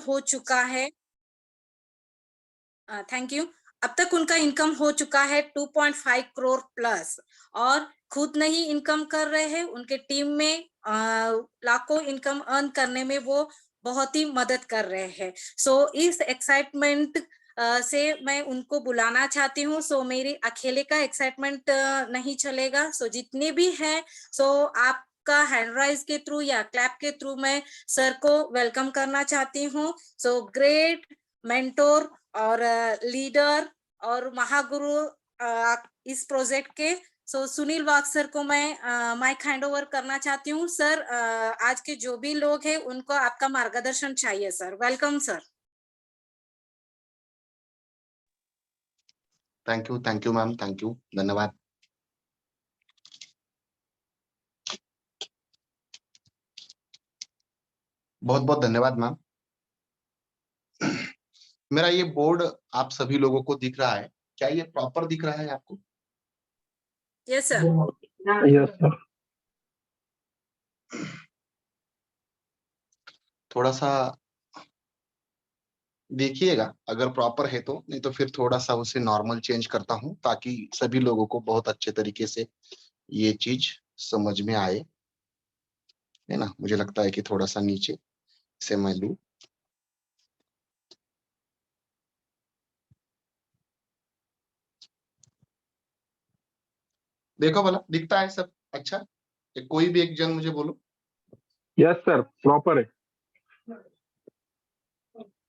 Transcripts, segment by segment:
हो चुका है, थैंक यू। अब तक उनका इनकम हो चुका है 2.5 करोड़ प्लस, और खुद नहीं इनकम कर रहे हैं, उनके टीम में लाखों इनकम अर्न करने में वो बहुत ही मदद कर रहे हैं। सो इस एक्साइटमेंट से मैं उनको बुलाना चाहती हूँ। सो मेरी अकेले का एक्साइटमेंट नहीं चलेगा। सो जितने भी हैं, सो आपका हैंड राइज के थ्रू या क्लैप के थ्रू मैं सर को वेलकम करना चाहती हूँ। सो ग्रेट मेंटोर और लीडर और महागुरु इस प्रोजेक्ट के। सो सुनील वाग सर को मैं माइक हैंड ओवर करना चाहती हूँ। सर, आज के जो भी लोग हैं उनको आपका मार्गदर्शन चाहिए sir. Welcome sir. Thank you ma'am, thank you, धन्यवाद। बहुत बहुत धन्यवाद मैम। मेरा ये बोर्ड आप सभी लोगों को दिख रहा है, क्या ये प्रॉपर दिख रहा है आपको? Yes sir. Yes sir. थोड़ा सा देखिएगा अगर प्रॉपर है तो, नहीं तो फिर थोड़ा सा उसे नॉर्मल चेंज करता हूँ ताकि सभी लोगों को बहुत अच्छे तरीके से ये चीज समझ में आए, है ना। मुझे लगता है कि थोड़ा सा नीचे से मैं लूं। देखो भला दिखता है सब अच्छा? कोई भी एक जन मुझे बोलो। यस सर, प्रॉपर है।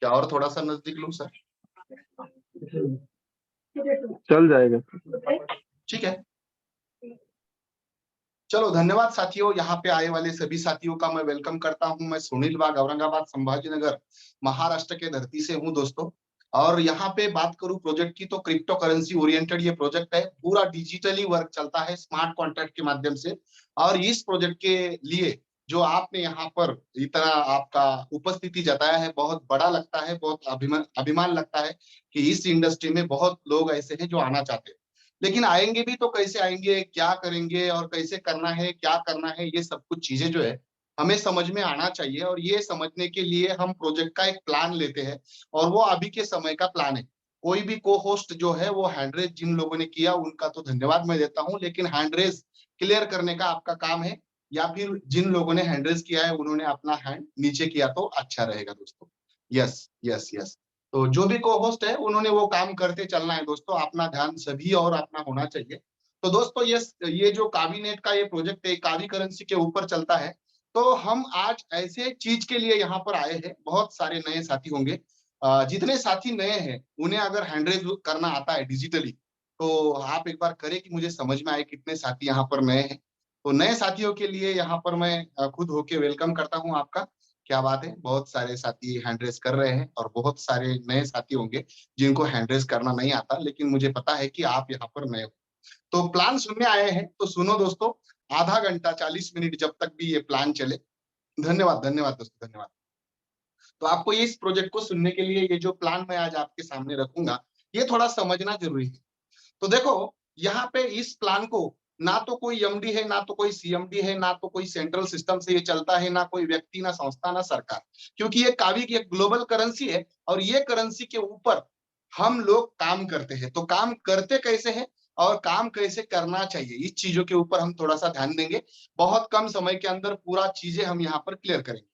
क्या और थोड़ा सा नजदीक लूं सर? चल जाएगा। ठीक है, चलो धन्यवाद साथियों। यहाँ पे आए वाले सभी साथियों का मैं वेलकम करता हूँ। मैं सुनील वाघ, औरंगाबाद संभाजीनगर महाराष्ट्र के धरती से हूँ दोस्तों। और यहाँ पे बात करूँ प्रोजेक्ट की तो क्रिप्टो करेंसी ओरिएंटेड ये प्रोजेक्ट है। पूरा डिजिटली वर्क चलता है स्मार्ट कॉन्ट्रैक्ट के माध्यम से। और इस प्रोजेक्ट के लिए जो आपने यहाँ पर इतना आपका उपस्थिति जताया है, बहुत बड़ा लगता है, बहुत अभिमान लगता है कि इस इंडस्ट्री में बहुत लोग ऐसे हैं जो आना चाहते हैं। लेकिन आएंगे भी तो कैसे आएंगे, क्या करेंगे और कैसे करना है, क्या करना है, ये सब कुछ चीजें जो है हमें समझ में आना चाहिए। और ये समझने के लिए हम प्रोजेक्ट का एक प्लान लेते हैं, और वो अभी के समय का प्लान है। कोई भी को होस्ट जो है वो हैंडरेज जिन लोगों ने किया उनका तो धन्यवाद मैं देता हूँ, लेकिन हैंडरेज क्लियर करने का आपका काम है, या फिर जिन लोगों ने हैंडरेज किया है उन्होंने अपना हैंड नीचे किया तो अच्छा रहेगा दोस्तों। Yes yes yes. तो जो भी को होस्ट है उन्होंने वो काम करते चलना है दोस्तों, अपना ध्यान सभी और अपना होना चाहिए। तो दोस्तों ये जो कावीनेट का ये प्रोजेक्ट है, कावी करेंसी के ऊपर चलता है। तो हम आज ऐसे चीज के लिए यहाँ पर आए हैं, बहुत सारे नए साथी होंगे। जितने साथी नए हैं उन्हें अगर हैंडरेज करना आता है डिजिटली तो आप एक बार करें कि मुझे समझ में आए कितने साथी यहाँ पर नए हैं। तो नए साथियों के लिए यहाँ पर मैं खुद होके वेलकम करता हूँ आपका। क्या बात है, बहुत सारे साथी हैंड रेस कर रहे हैं और बहुत सारे नए साथी होंगे जिनको हैंड रेस करना नहीं आता, लेकिन मुझे पता है कि आप यहाँ पर नए हो। तो प्लान सुनने आए हैं तो सुनो दोस्तों, आधा घंटा 40 मिनट जब तक भी ये प्लान चले। धन्यवाद धन्यवाद दोस्तों, धन्यवाद। तो आपको इस प्रोजेक्ट को सुनने के लिए ये जो प्लान मैं आज आपके सामने रखूंगा ये थोड़ा समझना जरूरी है। तो देखो यहाँ पे इस प्लान को ना तो कोई एमडी है, ना तो कोई सीएमडी है, ना तो कोई सेंट्रल सिस्टम से ये चलता है, ना कोई व्यक्ति, ना संस्था, ना सरकार। क्योंकि ये कावी की एक ग्लोबल करेंसी है और ये करेंसी के ऊपर हम लोग काम करते हैं। तो काम करते कैसे हैं और काम कैसे करना चाहिए, इस चीजों के ऊपर हम थोड़ा सा ध्यान देंगे। बहुत कम समय के अंदर पूरा चीजें हम यहाँ पर क्लियर करेंगे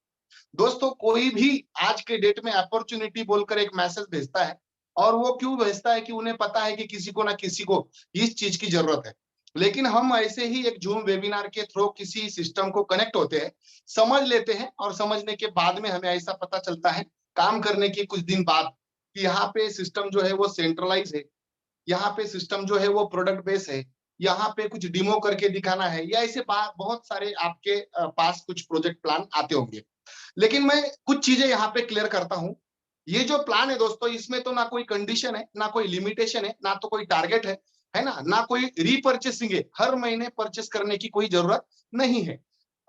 दोस्तों। कोई भी आज के डेट में अपॉर्चुनिटी बोलकर एक मैसेज भेजता है, और वो क्यों भेजता है कि उन्हें पता है कि किसी को ना किसी को इस चीज की जरूरत है। लेकिन हम ऐसे ही एक जूम वेबिनार के थ्रू किसी सिस्टम को कनेक्ट होते हैं, समझ लेते हैं, और समझने के बाद में हमें ऐसा पता चलता है काम करने के कुछ दिन बाद कि यहाँ पे सिस्टम जो है वो सेंट्रलाइज है, यहाँ पे सिस्टम जो है वो प्रोडक्ट बेस है, यहाँ पे कुछ डिमो करके दिखाना है, या ऐसे बहुत सारे आपके पास कुछ प्रोजेक्ट प्लान आते होंगे। लेकिन मैं कुछ चीजें यहाँ पे क्लियर करता हूँ। ये जो प्लान है दोस्तों, इसमें तो ना कोई कंडीशन है, ना कोई लिमिटेशन है, ना तो कोई टारगेट है ना कोई रीपर्चेसिंग है, हर महीने परचेस करने की कोई जरूरत नहीं है।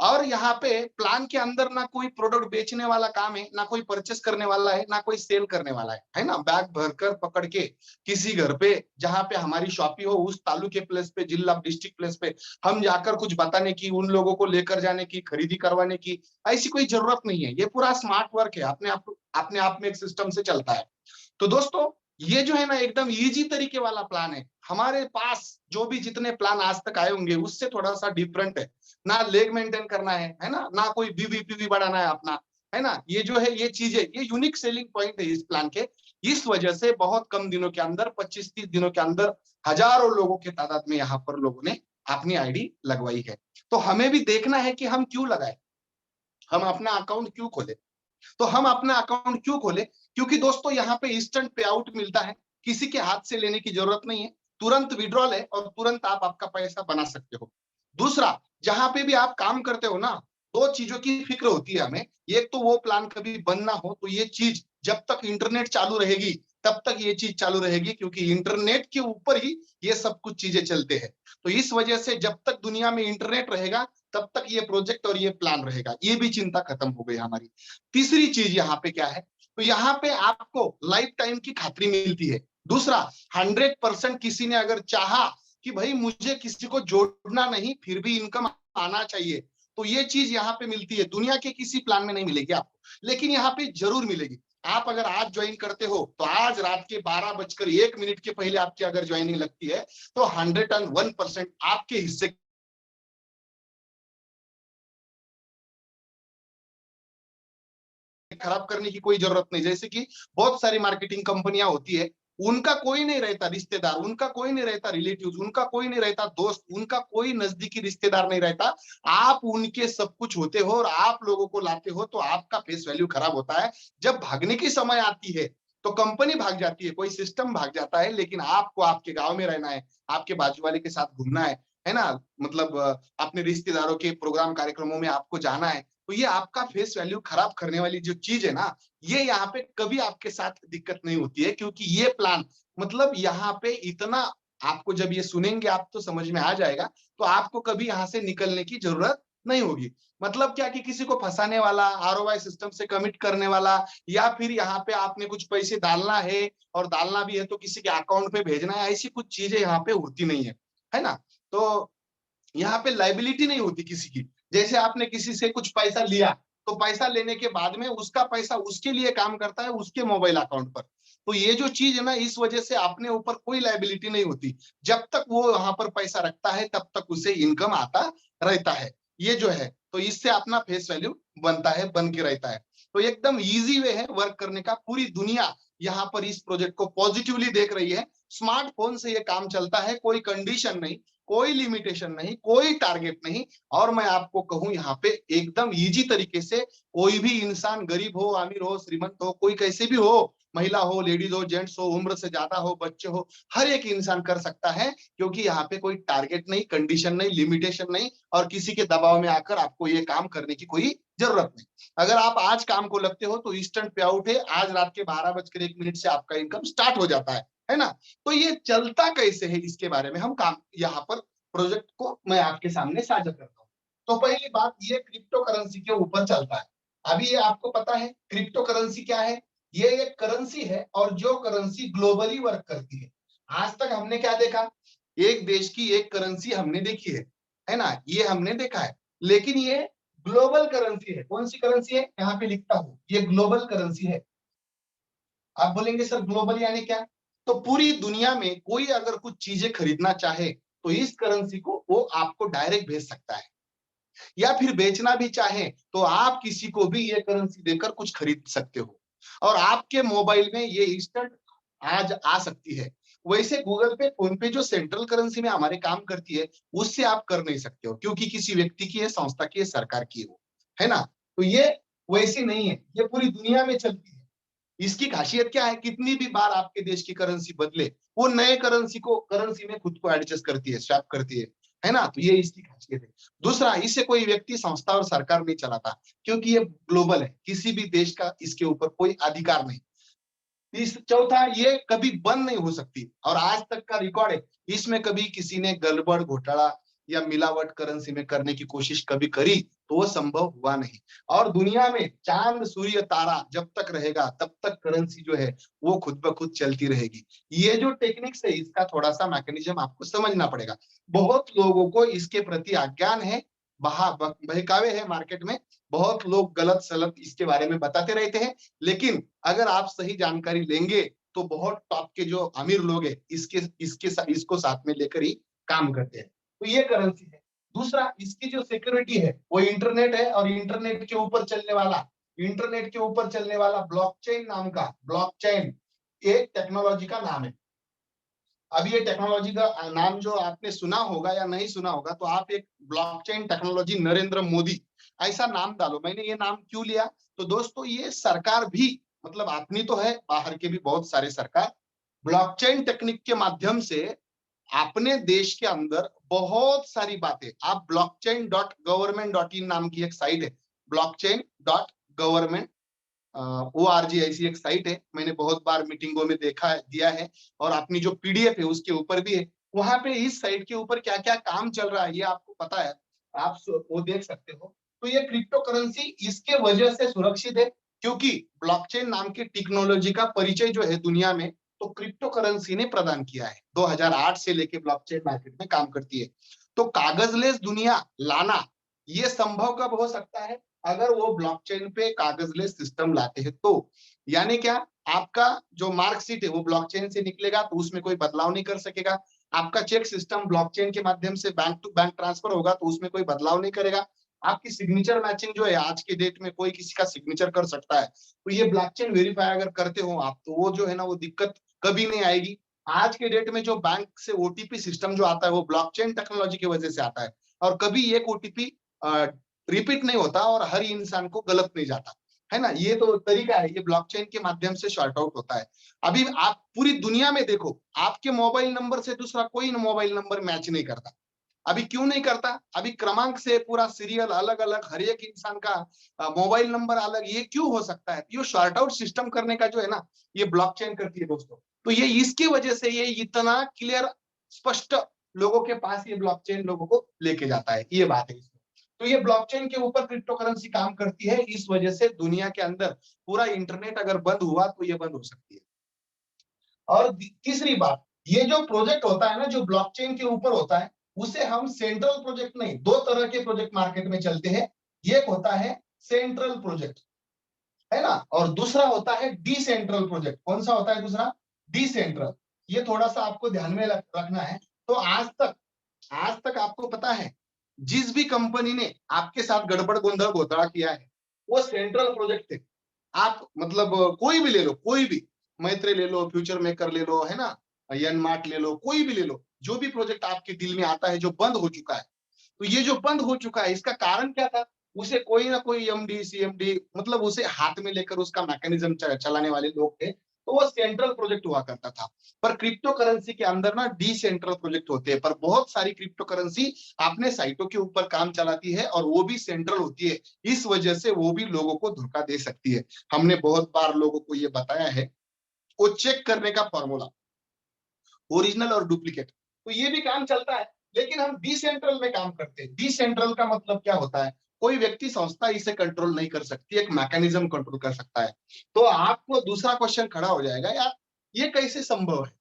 और यहाँ पे प्लान के अंदर ना कोई प्रोडक्ट बेचने वाला काम है, ना कोई परचेस करने वाला है, ना कोई सेल करने वाला है ना। बैग भरकर पकड़ के किसी घर पे जहाँ पे हमारी शॉपी हो उस तालुके प्लेस पे, जिला डिस्ट्रिक्ट प्लेस पे हम जाकर कुछ बताने की, उन लोगों को लेकर जाने की, खरीदी करवाने की ऐसी कोई जरूरत नहीं है। ये पूरा स्मार्ट वर्क है, अपने आप में एक सिस्टम से चलता है। तो दोस्तों ये जो है ना एकदम इजी तरीके वाला प्लान है। हमारे पास जो भी जितने प्लान आज तक आए होंगे उससे थोड़ा सा डिफरेंट है। ना लेग मेंटेन करना है ना कोई बीबीपीवी बढ़ाना है अपना, है ना। ये जो है ये चीजें, ये यूनिक सेलिंग पॉइंट है इस प्लान के। इस वजह से बहुत कम दिनों के अंदर, 25-30 दिनों के अंदर हजारों लोगों के तादाद में यहाँ पर लोगों ने अपनी आईडी लगवाई है। तो हमें भी देखना है कि हम क्यों लगाए, हम अपना अकाउंट क्यों खोले। तो हम अपना अकाउंट क्यों खोले, क्योंकि दोस्तों यहाँ पे इंस्टेंट पे आउट मिलता है, किसी के हाथ से लेने की जरूरत नहीं है, तुरंत विड्रॉल है और तुरंत आप आपका पैसा बना सकते हो। दूसरा, जहां पे भी आप काम करते हो ना, दो चीजों की फिक्र होती है हमें। एक तो वो प्लान कभी बंद ना हो, तो ये चीज जब तक इंटरनेट चालू रहेगी तब तक ये चीज चालू रहेगी, क्योंकि इंटरनेट के ऊपर ही ये सब कुछ चीजें चलते हैं। तो इस वजह से जब तक दुनिया में इंटरनेट रहेगा तब तक ये प्रोजेक्ट और ये प्लान रहेगा। ये भी चिंता खत्म हो गई हमारी। तीसरी चीज यहाँ पे क्या है, तो यहाँ पे आपको लाइफ टाइम की खातरी मिलती है। दूसरा, 100% किसी ने अगर चाहा कि भाई मुझे किसी को जोड़ना नहीं फिर भी इनकम आना चाहिए, तो ये चीज यहाँ पे मिलती है। दुनिया के किसी प्लान में नहीं मिलेगी आपको, लेकिन यहाँ पे जरूर मिलेगी। आप अगर आज ज्वाइन करते हो तो आज रात के 12:01 के पहले आपकी अगर ज्वाइनिंग लगती है तो 101% आपके हिस्से खराब करने की कोई जरूरत नहीं। जैसे कि बहुत सारी मार्केटिंग कंपनियां होती है, उनका कोई नहीं रहता रिश्तेदार, उनका कोई नहीं रहता रिलेटिव, उनका कोई नहीं रहता दोस्त, उनका कोई नजदीकी रिश्तेदार नहीं रहता। आप उनके सब कुछ होते हो और आप लोगों को लाते हो, तो आपका फेस वैल्यू खराब होता है। जब भागने की समय आती है तो कंपनी भाग जाती है, कोई सिस्टम भाग जाता है, लेकिन आपको आपके गांव में रहना है, आपके बाजू वाले के साथ घूमना है ना, मतलब अपने रिश्तेदारों के प्रोग्राम कार्यक्रमों में आपको जाना है। तो ये आपका फेस वैल्यू खराब करने वाली जो चीज है ना, ये यहाँ पे कभी आपके साथ दिक्कत नहीं होती है, क्योंकि ये प्लान मतलब यहाँ पे इतना, आपको जब ये सुनेंगे आप तो समझ में आ जाएगा। तो आपको कभी यहाँ से निकलने की जरूरत नहीं होगी। मतलब क्या कि किसी को फंसाने वाला, आरओआई सिस्टम से कमिट करने वाला, या फिर यहाँ पे आपने कुछ पैसे डालना है और डालना भी है तो किसी के अकाउंट पे भेजना है, ऐसी कुछ चीजें यहाँ पे होती नहीं है ना। तो यहाँ पे लाइबिलिटी नहीं होती किसी की। जैसे आपने किसी से कुछ पैसा लिया तो पैसा लेने के बाद में उसका पैसा उसके लिए काम करता है, उसके मोबाइल अकाउंट पर। तो ये जो चीज है ना, इस वजह से अपने ऊपर कोई लाइबिलिटी नहीं होती। जब तक वो वहां पर पैसा रखता है तब तक उसे इनकम आता रहता है। ये जो है तो इससे अपना फेस वैल्यू बनता है, बन के रहता है। तो एकदम इजी वे है वर्क करने का। पूरी दुनिया यहाँ पर इस प्रोजेक्ट को पॉजिटिवली देख रही है। स्मार्टफोन से ये काम चलता है, कोई कंडीशन नहीं, कोई लिमिटेशन नहीं, कोई टारगेट नहीं। और मैं आपको कहूं यहाँ पे एकदम इजी तरीके से कोई भी इंसान, गरीब हो, अमीर हो, श्रीमंत हो, कोई कैसे भी हो, महिला हो, लेडीज हो, जेंट्स हो, उम्र से ज्यादा हो, बच्चे हो, हर एक इंसान कर सकता है। क्योंकि यहाँ पे कोई टारगेट नहीं, कंडीशन नहीं, लिमिटेशन नहीं, और किसी के दबाव में आकर आपको ये काम करने की कोई जरूरत नहीं। अगर आप आज काम को लगते हो तो इंस्टेंट पे आउट है, आज रात के 12:01 से आपका इनकम स्टार्ट हो जाता है ना। तो ये चलता कैसे है इसके बारे में हम काम यहाँ पर प्रोजेक्ट को मैं आपके सामने साझा करता हूँ। तो पहली बात, ये क्रिप्टो करेंसी के ऊपर चलता है। अभी ये आपको पता है क्रिप्टो करेंसी क्या है। ये एक करेंसी है और जो करेंसी ग्लोबली वर्क करती है। आज तक हमने क्या देखा, एक देश की एक करेंसी हमने देखी है ना, ये हमने देखा है। लेकिन ये ग्लोबल करेंसी है। कौन सी करेंसी है, यहाँ पे लिखता हूँ, ये ग्लोबल करेंसी है। आप बोलेंगे सर ग्लोबल यानी क्या, तो पूरी दुनिया में कोई अगर कुछ चीजें खरीदना चाहे तो इस करेंसी को वो आपको डायरेक्ट भेज सकता है, या फिर बेचना भी चाहे तो आप किसी को भी ये करेंसी देकर कुछ खरीद सकते हो, और आपके मोबाइल में ये इंस्टेंट आज आ सकती है। वैसे गूगल पे, फोन पे जो सेंट्रल करेंसी में हमारे काम करती है, उससे आप कर नहीं सकते हो, क्योंकि किसी व्यक्ति की है, संस्था की है, सरकार की है ना। तो ये वैसी नहीं है, ये पूरी दुनिया में चलती है। इसकी खासियत क्या है, कितनी भी बार आपके देश की करेंसी बदले, वो नए करेंसी में खुद को एडजस्ट करती है, स्वैप करती है ना। तो ये इसकी खासियत है। दूसरा, इसे कोई व्यक्ति, संस्था और सरकार नहीं चलाता, क्योंकि ये ग्लोबल है, किसी भी देश का इसके ऊपर कोई अधिकार नहीं। चौथा, ये कभी बंद नहीं हो सकती, और आज तक का रिकॉर्ड है, इसमें कभी किसी ने गड़बड़ घोटाला या मिलावट करेंसी में करने की कोशिश कभी करी तो वो संभव हुआ नहीं। और दुनिया में चांद सूर्य तारा जब तक रहेगा तब तक करेंसी जो है वो खुद ब खुद चलती रहेगी। ये जो टेक्निक्स है इसका थोड़ा सा मैकेनिज्म आपको समझना पड़ेगा। बहुत लोगों को इसके प्रति अज्ञान है, बहकावे है मार्केट में, बहुत लोग गलत सलत इसके बारे में बताते रहते हैं, लेकिन अगर आप सही जानकारी लेंगे तो बहुत टॉप के जो अमीर लोग हैं इसको साथ में लेकर ही काम करते हैं। तो ये करेंसी है। दूसरा, इसकी जो सिक्योरिटी है वो इंटरनेट है, और इंटरनेट के ऊपर चलने वाला ब्लॉकचेन नाम का, ब्लॉकचेन एक टेक्नोलॉजी का नाम है। अब ये टेक्नोलॉजी का नाम जो आपने सुना होगा या नहीं सुना होगा, तो आप एक ब्लॉकचेन टेक्नोलॉजी नरेंद्र मोदी ऐसा नाम डालो। मैंने ये नाम क्यों लिया, तो दोस्तों ये सरकार भी, मतलब अपनी तो है, बाहर के भी बहुत सारे सरकार ब्लॉकचेन टेक्निक के माध्यम से अपने देश के अंदर बहुत सारी बातें, आप blockchain.government.in नाम की एक साइट है, blockchain.government ORG ऐसी एक साइट है, मैंने बहुत बार मीटिंगों में देखा है, दिया है, और अपनी जो पीडीएफ है उसके ऊपर भी है। वहां पे इस साइट के ऊपर क्या क्या काम चल रहा है ये आपको पता है, आप वो देख सकते हो। तो ये क्रिप्टो करेंसी इसके वजह से सुरक्षित है क्योंकि ब्लॉकचेन नाम की टेक्नोलॉजी का परिचय जो है दुनिया में तो क्रिप्टो करेंसी ने प्रदान किया है। 2008 से लेके ब्लॉकचेन मार्केट में काम करती है। तो कागजलेस दुनिया लाना ये संभव कब हो सकता है, अगर वो ब्लॉकचेन पे कागजलेस सिस्टम लाते हैं तो। यानी क्या, आपका जो मार्कशीट है वो ब्लॉकचेन से निकलेगा तो उसमें कोई बदलाव नहीं कर सकेगा। आपका चेक सिस्टम ब्लॉकचेन के माध्यम से बैंक टू बैंक ट्रांसफर होगा तो उसमें कोई बदलाव नहीं करेगा। आपकी सिग्नेचर मैचिंग जो है आज के डेट में कोई किसी का सिग्नेचर कर सकता है, तो ये ब्लॉकचेन वेरीफाई अगर करते हो आप तो वो जो है ना वो दिक्कत कभी नहीं आएगी। आज के डेट में जो बैंक से ओटीपी सिस्टम जो आता है वो ब्लॉकचेन टेक्नोलॉजी की वजह से आता है, और कभी एक ओटीपी रिपीट नहीं होता और हर इंसान को गलत नहीं जाता है ना। ये तो तरीका है, ये ब्लॉकचेन के माध्यम से शॉर्ट आउट होता है। अभी आप पूरी दुनिया में देखो, आपके मोबाइल नंबर से दूसरा कोई मोबाइल नंबर मैच नहीं करता। अभी क्यों नहीं करता, अभी क्रमांक से पूरा सीरियल अलग अलग, हर एक इंसान का मोबाइल नंबर अलग, ये क्यों हो सकता है, ये शॉर्ट आउट सिस्टम करने का जो है ना ये ब्लॉकचेन करती है दोस्तों। तो ये इसकी वजह से ये इतना क्लियर स्पष्ट लोगों के पास ये ब्लॉकचेन लोगों को लेके जाता है, ये बात है इसमें। तो ये ब्लॉकचेन के ऊपर क्रिप्टो करेंसी काम करती है, इस वजह से दुनिया के अंदर पूरा इंटरनेट अगर बंद हुआ तो ये बंद हो सकती है। और तीसरी बात, ये जो प्रोजेक्ट होता है ना जो ब्लॉकचेन के ऊपर होता है उसे हम सेंट्रल प्रोजेक्ट नहीं, दो तरह के प्रोजेक्ट मार्केट में चलते हैं। एक होता है सेंट्रल प्रोजेक्ट, है ना, और दूसरा होता है डिसेंट्रल प्रोजेक्ट। कौन सा होता है दूसरा, डिसेंट्रल। ये थोड़ा सा आपको ध्यान में रखना है। तो आज तक आपको पता है जिस भी कंपनी ने आपके साथ गड़बड़ गोंधल घोटाला किया है वो सेंट्रल प्रोजेक्ट थे। आप मतलब कोई भी ले लो, कोई भी, मैत्री ले लो, फ्यूचर मेकर ले लो, है ना, यनमार्ट ले लो, कोई भी ले लो, जो भी प्रोजेक्ट आपके दिल में आता है जो बंद हो चुका है, तो ये जो बंद हो चुका है इसका कारण क्या था, उसे कोई ना कोई एमडी सीएमडी मतलब उसे हाथ में लेकर उसका मैकेनिज्म चलाने वाले लोग थे, तो वो सेंट्रल प्रोजेक्ट हुआ करता था। पर क्रिप्टो करेंसी के अंदर ना डिसेंट्रल प्रोजेक्ट होते हैं, पर बहुत सारी क्रिप्टो करेंसी अपने साइटों के ऊपर काम चलाती है और वो भी सेंट्रल होती है, इस वजह से वो भी लोगों को धोखा दे सकती है। हमने बहुत बार लोगों को ये बताया है, वो चेक करने का फॉर्मूला, ओरिजिनल और डुप्लीकेट, तो ये भी काम चलता है। लेकिन हम डिसेंट्रल में काम करते हैं। डिसेंट्रल का मतलब क्या होता है, कोई व्यक्ति संस्था इसे कंट्रोल नहीं कर सकती, एक मैकेनिज्म कंट्रोल कर सकता है। तो आपको दूसरा क्वेश्चन खड़ा हो जाएगा, यार ये कैसे संभव है।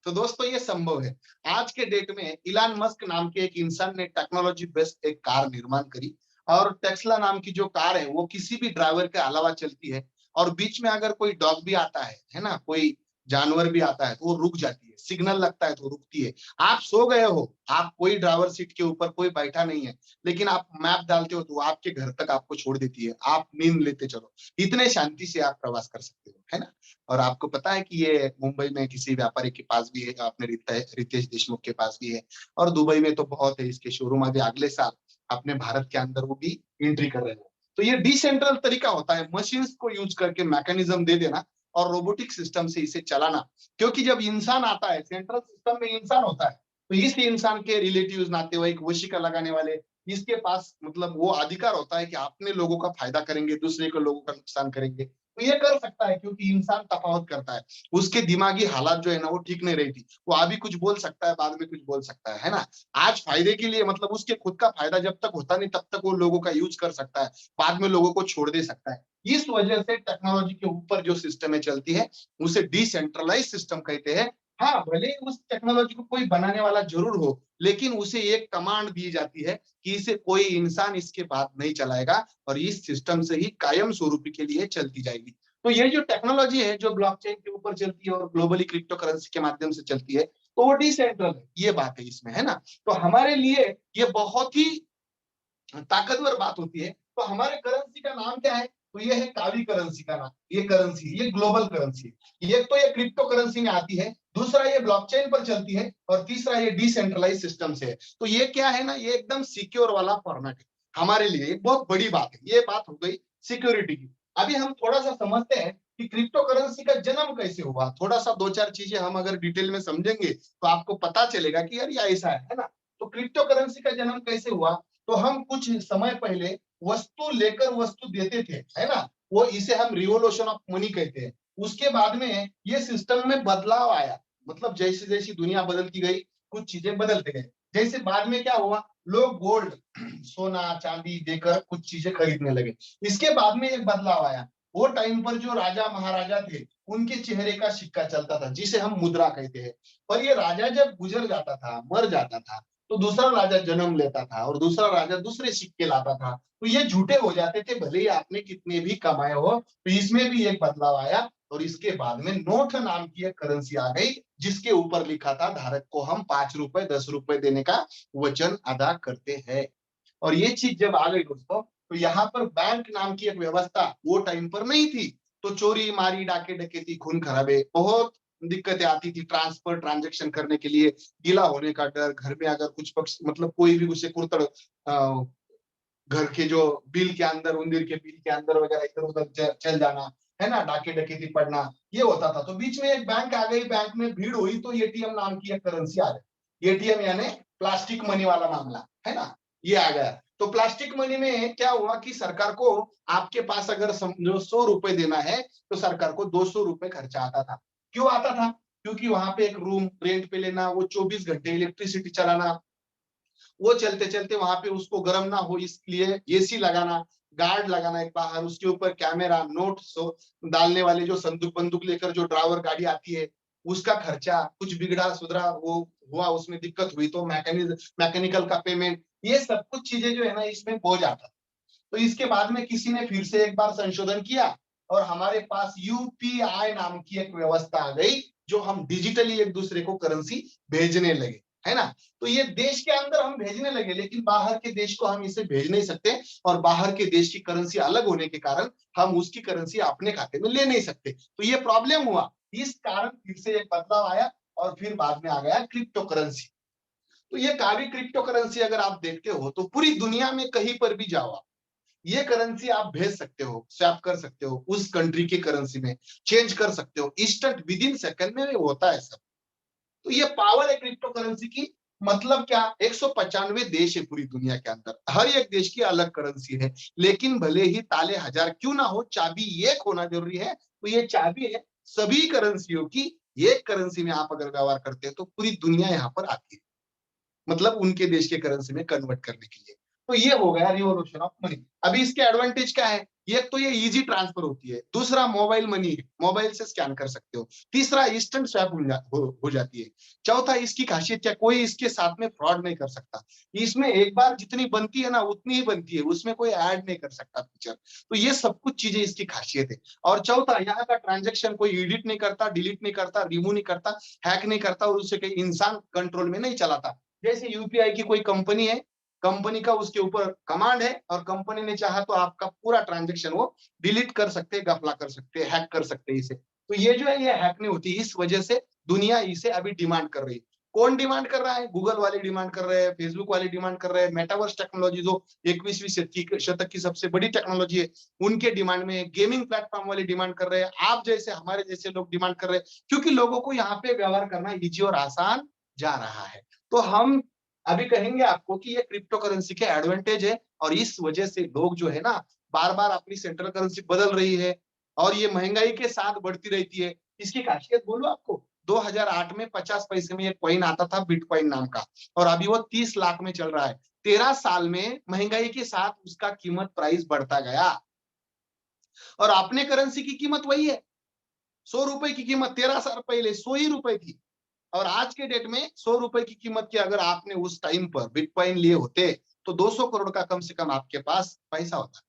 तो दोस्तों ये संभव है। आज के डेट में इलान मस्क नाम के एक इंसान ने टेक्नोलॉजी बेस्ड एक कार निर्माण करी, और टेस्ला नाम की जो कार है वो किसी भी ड्राइवर के अलावा चलती है, और बीच में अगर कोई डॉग भी आता है ना, कोई जानवर भी आता है तो वो रुक जाती है, सिग्नल लगता है तो रुकती है। आप सो गए हो, आप कोई ड्राइवर सीट के ऊपर कोई बैठा नहीं है, लेकिन आप मैप डालते हो तो आपके घर तक आपको छोड़ देती है, आप नींद लेते चलो, इतने शांति से आप प्रवास कर सकते हो, है ना। और आपको पता है कि ये मुंबई में किसी व्यापारी के पास भी है, अपने रितेश देशमुख के पास भी है, और दुबई में तो बहुत है, इसके शोरूम अभी अगले साल अपने भारत के अंदर वो भी एंट्री कर रहे हैं। तो ये डिसेंट्रल तरीका होता है, मशीन्स को यूज करके मैकेनिज्म दे देना और रोबोटिक सिस्टम से इसे चलाना। क्योंकि जब इंसान आता है, सेंट्रल सिस्टम में इंसान होता है, तो इस इंसान के रिलेटिव्स, नातेवाईक, वशिका लगाने वाले, इसके पास मतलब वो अधिकार होता है कि अपने लोगों का फायदा करेंगे, दूसरे के लोगों का नुकसान करेंगे। तो ये कर सकता है क्योंकि इंसान तफावत करता है, उसके दिमागी हालात जो है ना वो ठीक नहीं रहती, वो अभी कुछ बोल सकता है, बाद में कुछ बोल सकता है ना। आज फायदे के लिए मतलब उसके खुद का फायदा जब तक होता नहीं तब तक वो लोगों का यूज कर सकता है, बाद में लोगों को छोड़ दे सकता है। इस वजह से टेक्नोलॉजी के ऊपर जो सिस्टम है चलती है उसे डिसेंट्रलाइज सिस्टम कहते हैं। हाँ, भले ही उस टेक्नोलॉजी को कोई बनाने वाला जरूर हो, लेकिन उसे एक कमांड दी जाती है कि इसे कोई इंसान इसके बाद नहीं चलाएगा और इस सिस्टम से ही कायम स्वरूप के लिए चलती जाएगी। तो ये जो टेक्नोलॉजी है जो ब्लॉकचेन के ऊपर चलती है और ग्लोबली क्रिप्टो करेंसी के माध्यम से चलती है, तो वो डिसेंट्रल है, ये बात है इसमें, है ना। तो हमारे लिए ये बहुत ही ताकतवर बात होती है। तो हमारे करेंसी का नाम क्या है? तो ये है कावी करेंसी का नाम। ये करेंसी, ये ग्लोबल करेंसी है। एक तो ये क्रिप्टो करेंसी में आती है, दूसरा ये ब्लॉकचेन पर चलती है, और तीसरा ये डिसेंट्रलाइज सिस्टम से है। तो ये क्या है ना, ये एकदम सिक्योर वाला फॉर्मेट है हमारे लिए, एक बहुत बड़ी बात है। ये बात हो गई सिक्योरिटी की। अभी हम थोड़ा सा समझते हैं कि क्रिप्टो करेंसी का जन्म कैसे हुआ। थोड़ा सा दो चार चीजें हम अगर डिटेल में समझेंगे तो आपको पता चलेगा कि यार ये ऐसा है ना। तो क्रिप्टो करेंसी का जन्म कैसे हुआ? तो हम कुछ समय पहले वस्तु लेकर वस्तु देते थे, है ना, वो इसे हम रिवोल्यूशन ऑफ मनी कहते हैं। उसके बाद में ये सिस्टम में बदलाव आया, मतलब जैसे जैसी दुनिया बदलती गई कुछ चीजें बदलते गए। जैसे बाद में क्या हुआ, लोग गोल्ड सोना चांदी देकर कुछ चीजें खरीदने लगे। इसके बाद में एक बदलाव आया, वो टाइम पर जो राजा महाराजा थे उनके चेहरे का सिक्का चलता था जिसे हम मुद्रा कहते हैं। पर ये राजा जब गुजर जाता था, मर जाता था, तो दूसरा राजा जन्म लेता था और दूसरा राजा दूसरे सिक्के लाता था, तो ये झूठे हो जाते थे भले ही आपने कितने भी कमाए हो। तो इसमें भी एक बदलाव आया और इसके बाद में नोट नाम की एक करेंसी आ गई जिसके ऊपर लिखा था धारक को हम 5 रुपए 10 रुपए देने का वचन अदा करते हैं। और ये चीज जब आ गई दोस्तों, तो यहाँ पर बैंक नाम की एक व्यवस्था वो टाइम पर नहीं थी। तो चोरी मारी डाके डकैती खून खराबे बहुत दिक्कतें आती थी, ट्रांसफर ट्रांजेक्शन करने के लिए गीला होने का डर, घर में अगर कुछ पक्ष मतलब कोई भी उसे कुड़तड़ घर के जो बिल के अंदर उंदीर के बिल के अंदर वगैरह इधर उधर चल जाना, है ना, डाके डकैती पड़ना, ये होता था। तो बीच में एक बैंक आ गई, बैंक में भीड़ हुई तो एटीएम नाम की एक करेंसी आ गई। एटीएम यानी प्लास्टिक मनी वाला मामला, है ना, ये आ गया। तो प्लास्टिक मनी में क्या हुआ कि सरकार को आपके पास अगर समझो 100 रुपए देना है तो सरकार को 200 रुपए खर्चा आता था। क्यों आता था? क्योंकि वहां पे एक रूम रेंट पे लेना, वो 24 घंटे इलेक्ट्रिसिटी चलाना, वो चलते चलते वहां पे उसको गर्म ना हो इसलिए एसी लगाना, गार्ड लगाना एक बाहर, उसके ऊपर कैमरा, नोट डालने वाले जो संदूक बंदूक लेकर जो ड्राइवर गाड़ी आती है उसका खर्चा, कुछ बिगड़ा सुधरा वो हुआ उसमें दिक्कत हुई तो मैकेनिकल का पेमेंट, ये सब कुछ चीजें जो है ना इसमें बोझ आता। तो इसके बाद में किसी ने फिर से एक बार संशोधन किया और हमारे पास यूपीआई नाम की एक व्यवस्था आ गई जो हम डिजिटली एक दूसरे को करेंसी भेजने लगे, है ना। तो ये देश के अंदर हम भेजने लगे लेकिन बाहर के देश को हम इसे भेज नहीं सकते, और बाहर के देश की करेंसी अलग होने के कारण हम उसकी करेंसी अपने खाते में ले नहीं सकते। तो ये प्रॉब्लम हुआ, इस कारण फिर से एक बदलाव आया और फिर बाद में आ गया क्रिप्टो करेंसी। तो ये कावी क्रिप्टो करेंसी अगर आप देखते हो तो पूरी दुनिया में कहीं पर भी जाओ, ये करेंसी आप भेज सकते हो, स्वैप कर सकते हो, उस कंट्री की करेंसी में चेंज कर सकते हो, इंस्टेंट विद इन सेकंड में होता है सब। तो ये पावर है क्रिप्टो करेंसी की। मतलब क्या, 195 देश है पूरी दुनिया के अंदर, हर एक देश की अलग करेंसी है, लेकिन भले ही ताले हजार क्यों ना हो चाबी एक होना जरूरी है। तो ये चाबी है सभी करेंसियों की, एक करेंसी में आप अगर व्यवहार करते हैं तो पूरी दुनिया यहाँ पर आती है, मतलब उनके देश के करेंसी में कन्वर्ट करने के लिए। तो ये हो गया रिवोल्यूशन ऑफ मनी। अभी इसके एडवांटेज क्या है? एक तो ये इजी ट्रांसफर होती है, दूसरा मोबाइल मनी है, मोबाइल से स्कैन कर सकते हो, तीसरा इंस्टेंट स्वैप हो जाती है, चौथा इसकी खासियत क्या, कोई इसके साथ में फ्रॉड नहीं कर सकता, इसमें एक बार जितनी बनती है ना उतनी ही बनती है, उसमें कोई ऐड नहीं कर सकता फीचर। तो ये सब कुछ चीजें इसकी खासियत है। और चौथा, यहाँ का ट्रांजेक्शन कोई एडिट नहीं करता, डिलीट नहीं करता, रिमूव नहीं करता, हैक नहीं करता, और उसे कोई इंसान कंट्रोल में नहीं चलाता। जैसे यूपीआई की कोई कंपनी है, कंपनी का उसके ऊपर कमांड है और कंपनी ने चाहा तो आपका पूरा ट्रांजैक्शन वो डिलीट कर सकते हैं, गफला कर सकते हैं, हैक कर सकते हैं इसे। तो ये जो है ये हैक नहीं होती, इस वजह से दुनिया इसे अभी डिमांड कर रही है। कौन डिमांड कर रहा है? गूगल वाले डिमांड कर रहे हैं, फेसबुक वाले डिमांड कर रहे हैं, मेटावर्स टेक्नोलॉजी जो 21वीं शतक की सबसे बड़ी टेक्नोलॉजी है उनके डिमांड में, गेमिंग प्लेटफॉर्म वाले डिमांड कर रहे हैं, आप जैसे हमारे जैसे लोग डिमांड कर रहे हैं, क्योंकि लोगों को यहाँ पे व्यवहार करना इजी और आसान जा रहा है। तो हम अभी कहेंगे आपको कि ये क्रिप्टो करेंसी के एडवांटेज है, और इस वजह से लोग जो है ना बार बार अपनी सेंट्रल करेंसी बदल रही है, और ये महंगाई के साथ बढ़ती रहती है। इसकी खासियत बोलूं आपको, 2008 में 50 पैसे में एक कॉइन आता था बिटकॉइन नाम का, और अभी वो 30 लाख में चल रहा है। 13 साल में महंगाई के साथ उसका कीमत प्राइस बढ़ता गया, और अपने करेंसी की कीमत वही है। 100 रुपए की कीमत 13 साल पहले 100 ही रुपए थी, और आज के डेट में 100 रुपए की कीमत की अगर आपने उस टाइम पर बिटकॉइन लिए होते तो 200 करोड़ का कम से कम आपके पास पैसा होता।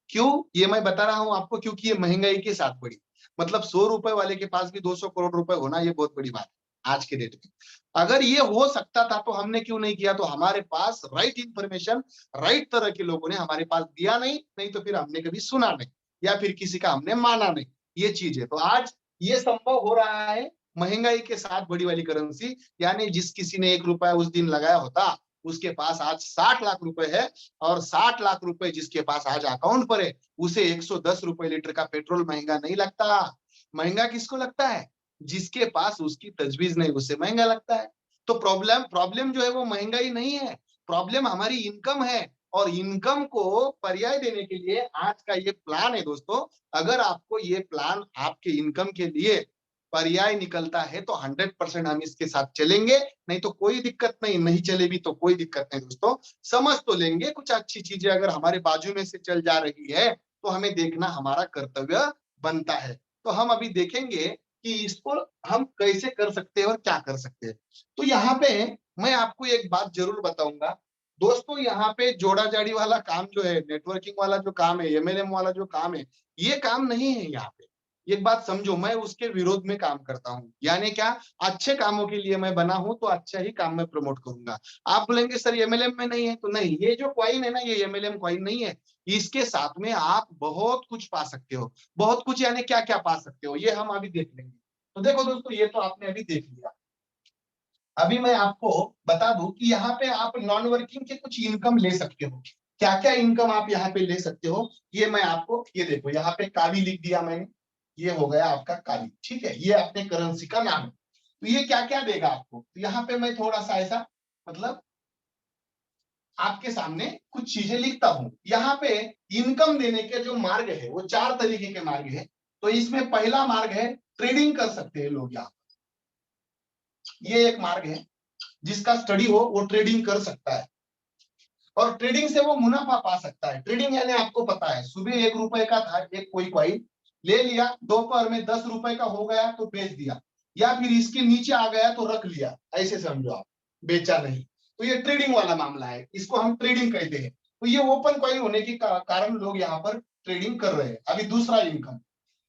क्यों ये मैं बता रहा हूं आपको, क्योंकि ये महंगाई के साथ बढ़ी। मतलब 100 रुपए वाले के पास भी 200 करोड़ रुपए होना ये बहुत बड़ी बात है आज के डेट में। अगर ये हो सकता था तो हमने क्यों नहीं किया? तो हमारे पास राइट इंफॉर्मेशन, राइट तरह के लोगों ने हमारे पास दिया नहीं तो फिर हमने कभी सुना नहीं, या फिर किसी का हमने माना नहीं। ये चीज है। तो आज ये संभव हो रहा है महंगाई के साथ बड़ी वाली करेंसी, यानी जिस किसी ने 1 रुपया उस दिन लगाया होता उसके पास आज 60 लाख रुपए है, और 60 लाख रुपए जिसके पास आज अकाउंट पर है उसे 110 रुपए लीटर का पेट्रोल महंगा नहीं लगता। महंगा किसको लगता है? जिसके पास उसकी तजवीज नहीं, उसे महंगा लगता है। तो प्रॉब्लम जो है वो महंगाई नहीं है, प्रॉब्लम हमारी इनकम है। और इनकम को पर्याय देने के लिए आज का ये प्लान है दोस्तों। अगर आपको ये प्लान आपके इनकम के लिए पर्याय निकलता है तो 100% हम इसके साथ चलेंगे, नहीं तो कोई दिक्कत नहीं। नहीं चले भी तो कोई दिक्कत नहीं दोस्तों, समझ तो लेंगे। कुछ अच्छी चीजें अगर हमारे बाजू में से चल जा रही है तो हमें देखना हमारा कर्तव्य बनता है। तो हम अभी देखेंगे कि इसको हम कैसे कर सकते हैं और क्या कर सकते हैं। तो यहाँ पे मैं आपको एक बात जरूर बताऊंगा दोस्तों, यहाँ पे जोड़ा जाड़ी वाला काम जो है, नेटवर्किंग वाला जो काम है, एमएलएम वाला जो काम है, ये काम नहीं है। यहाँ पे एक बात समझो, मैं उसके विरोध में काम करता हूँ। यानी क्या? अच्छे कामों के लिए मैं बना हूं तो अच्छा ही काम मैं प्रमोट करूंगा। आप बोलेंगे सर एमएलएम में नहीं है, तो नहीं, ये जो कॉइन है ना, ये एमएलएम कॉइन नहीं है। इसके साथ में आप बहुत कुछ पा सकते हो। बहुत कुछ यानी क्या क्या पा सकते हो, ये हम अभी देख लेंगे। तो देखो दोस्तों, ये तो आपने अभी देख लिया। अभी मैं आपको बता दूं कि यहाँ पे आप नॉन वर्किंग के कुछ इनकम ले सकते हो। क्या क्या इनकम आप यहाँ पे ले सकते हो, ये मैं आपको, ये देखो यहाँ पे कावी लिख दिया मैंने। ये हो गया आपका कावी, ठीक है। ये अपने करेंसी का नाम है। तो ये क्या क्या देगा आपको, तो यहाँ पे मैं थोड़ा सा ऐसा मतलब आपके सामने कुछ चीजें लिखता हूं। यहाँ पे इनकम देने के जो मार्ग है वो 4 तरीके के मार्ग है। तो इसमें पहला मार्ग है ट्रेडिंग कर सकते हैं लोग। यहाँ ये एक मार्ग है, जिसका स्टडी हो वो ट्रेडिंग कर सकता है, और ट्रेडिंग से वो मुनाफा पा सकता है। ट्रेडिंग यानी आपको पता है, सुबह 1 रुपए का था एक कोई कॉइन, ले लिया, दोपहर में 10 रुपए का हो गया तो बेच दिया, या फिर इसके नीचे आ गया तो रख लिया, ऐसे समझो आप, बेचा नहीं। तो ये ट्रेडिंग वाला मामला है, इसको हम ट्रेडिंग कहते हैं। तो ये ओपन कॉइन होने के कारण लोग यहाँ पर ट्रेडिंग कर रहे हैं। अभी दूसरा इनकम,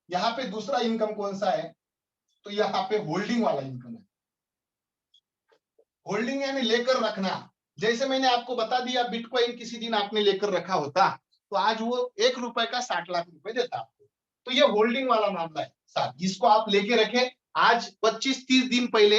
यहाँ पे दूसरा इनकम कौन सा है, तो यहाँ पे होल्डिंग वाला इनकम है। होल्डिंग यानी लेकर रखना। जैसे मैंने आपको बता दिया, बिटकॉइन किसी दिन आपने लेकर रखा होता तो आज वो 1 रुपए का 60 लाख रुपए देता आपको। तो ये होल्डिंग वाला मामला है साहब, जिसको आप लेके रखे। आज 25-30 दिन पहले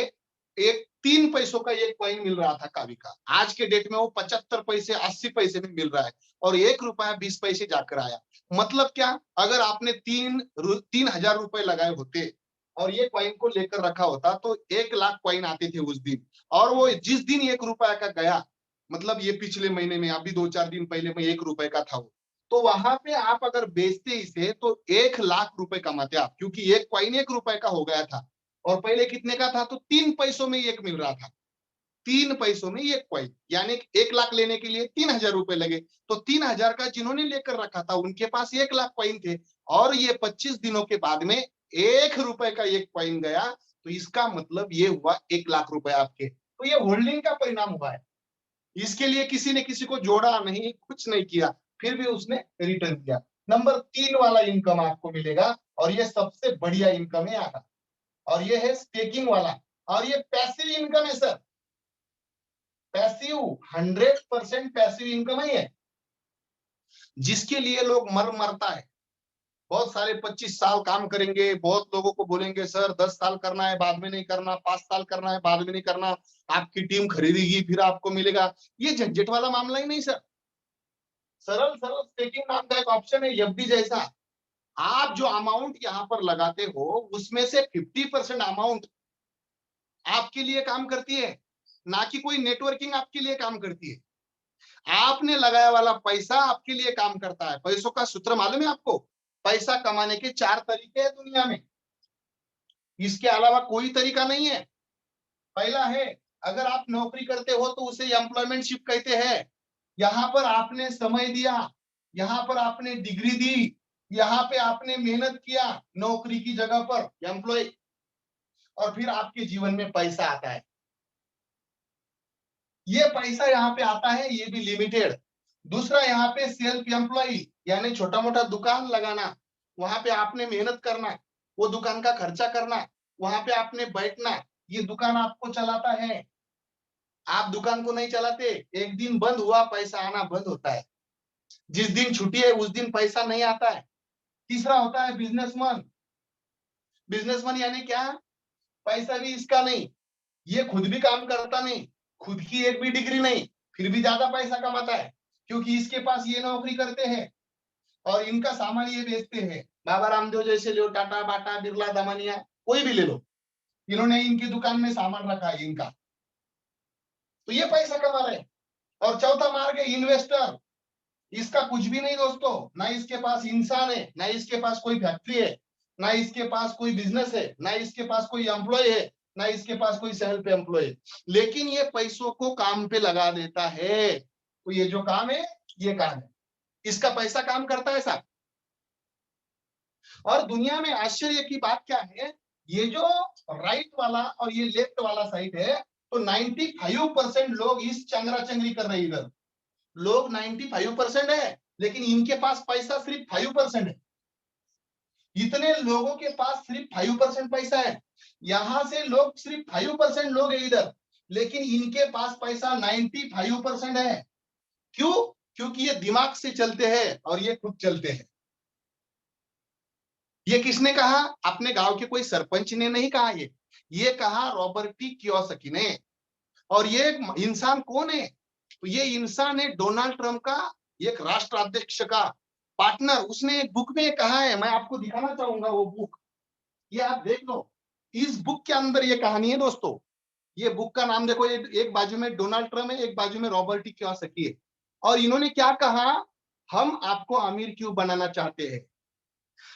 एक 3 पैसों का एक कॉइन मिल रहा था कावी का, आज के डेट में वो 75 पैसे 80 पैसे में मिल रहा है, और 1 रुपया 20 पैसे जाकर आया। मतलब क्या, अगर आपने 3,000 रुपए लगाए होते और ये कॉइन को लेकर रखा होता तो 1 लाख कॉइन आते थे उस दिन। और वो जिस दिन 1 रुपया का गया, मतलब ये पिछले महीने में, अभी 2-4 दिन पहले में 1 रुपए का था वो, तो वहां पे आप अगर बेचते इसे तो 1 लाख रुपए कमाते आप, क्योंकि एक कॉइन 1 रुपए का हो गया था। और पहले कितने का था, तो 3 पैसों में एक मिल रहा था। 3 पैसों में एक कॉइन, यानी 1 लाख लेने के लिए 3,000 रुपए लगे। तो 3,000 का जिन्होंने लेकर रखा था उनके पास 1 लाख कॉइन थे, और ये 25 दिनों के बाद में 1 रुपए का एक कॉइन गया, तो इसका मतलब ये हुआ 1 लाख रुपए आपके। तो ये होल्डिंग का परिणाम हुआ है। इसके लिए किसी ने किसी को जोड़ा नहीं, कुछ नहीं किया, फिर भी उसने रिटर्न किया। नंबर 3 वाला इनकम आपको मिलेगा, और ये सबसे बढ़िया इनकम है यहाँ का, और ये है स्टेकिंग वाला। और ये पैसिव इनकम है सर, पैसिव, 100% पैसिव इनकम है ये, जिसके लिए लोग मरता है। बहुत सारे 25 साल काम करेंगे, बहुत लोगों को बोलेंगे सर 10 साल करना है बाद में नहीं करना, 5 साल करना है बाद में नहीं करना, आपकी टीम खरीदेगी फिर आपको मिलेगा। ये झंझट वाला मामला ही नहीं सर। सरल सरल स्टेकिंग नाम का एक ऑप्शन है एफडी जैसा। आप जो अमाउंट यहाँ पर लगाते हो उसमें से 50% अमाउंट आपके लिए काम करती है, ना कि कोई नेटवर्किंग आपके लिए काम करती है। आपने लगाया वाला पैसा आपके लिए काम करता है। पैसों का सूत्र मालूम है आपको? पैसा कमाने के 4 तरीके हैं दुनिया में, इसके अलावा कोई तरीका नहीं है। पहला है, अगर आप नौकरी करते हो तो उसे एम्प्लॉयमेंटशिप कहते हैं। यहाँ पर आपने समय दिया, यहाँ पर आपने डिग्री दी, यहाँ पे आपने मेहनत किया नौकरी की जगह पर, एम्प्लॉय, और फिर आपके जीवन में पैसा आता है। ये पैसा यहाँ पे आता है, ये भी लिमिटेड। दूसरा यहाँ पे सेल्फ एम्प्लॉय, यानी छोटा मोटा दुकान लगाना, वहां पे आपने मेहनत करना, वो दुकान का खर्चा करना, वहां पे आपने बैठना, ये दुकान आपको चलाता है। आप दुकान को नहीं चलाते, एक दिन बंद हुआ पैसा आना बंद होता है। जिस दिन छुट्टी है उस दिन पैसा नहीं आता है। तीसरा होता है बिजनेसमैन। बिजनेसमैन यानी क्या? पैसा भी इसका नहीं, ये खुद भी काम करता नहीं, खुद की एक भी डिग्री नहीं, फिर भी ज्यादा पैसा कमाता है, क्योंकि इसके पास ये नौकरी करते हैं और इनका सामान ये बेचते हैं। बाबा रामदेव जैसे लो, टाटा, बाटा, बिरला, दमनिया, कोई भी ले लो, इन्होंने इनकी दुकान में सामान रखा है इनका, तो ये पैसा कमा रहे हैं। और चौथा मार्ग है इन्वेस्टर। इसका कुछ भी नहीं दोस्तों, ना इसके पास इंसान है, ना इसके पास कोई फैक्ट्री है, ना इसके पास कोई बिजनेस है, ना इसके पास कोई एम्प्लॉय है, ना इसके पास कोई सेल्फ एम्प्लॉय है, लेकिन ये पैसों को काम पे लगा देता है। तो ये जो काम है, ये काम है, इसका पैसा काम करता है साहब। और दुनिया में आश्चर्य की बात क्या है, ये जो राइट वाला और ये लेफ्ट वाला साइड है, तो 95% लोग इस चंगरा चंगरी कर रहे हैं। इधर लोग 95% है, लेकिन इनके पास पैसा सिर्फ 5% है। इतने लोगों के पास सिर्फ 5% पैसा है। यहां से लोग सिर्फ 5% लोग है इधर, लेकिन इनके पास पैसा 95% है। क्यों? क्योंकि ये दिमाग से चलते हैं और ये खुद चलते हैं। ये किसने कहा? अपने गांव के कोई सरपंच ने नहीं कहा, ये कहा रॉबर्ट कियोसाकी ने। और ये इंसान कौन है? तो ये इंसान है डोनाल्ड ट्रंप का एक राष्ट्राध्यक्ष का पार्टनर। उसने एक बुक में कहा है, मैं आपको दिखाना चाहूंगा वो बुक, ये आप देख लो। इस बुक के अंदर ये कहानी है दोस्तों। ये बुक का नाम देखो, एक बाजू में डोनाल्ड ट्रंप है, एक बाजू में रॉबर्ट कियोसाकी है। और इन्होंने क्या कहा? हम आपको अमीर क्यों बनाना चाहते हैं?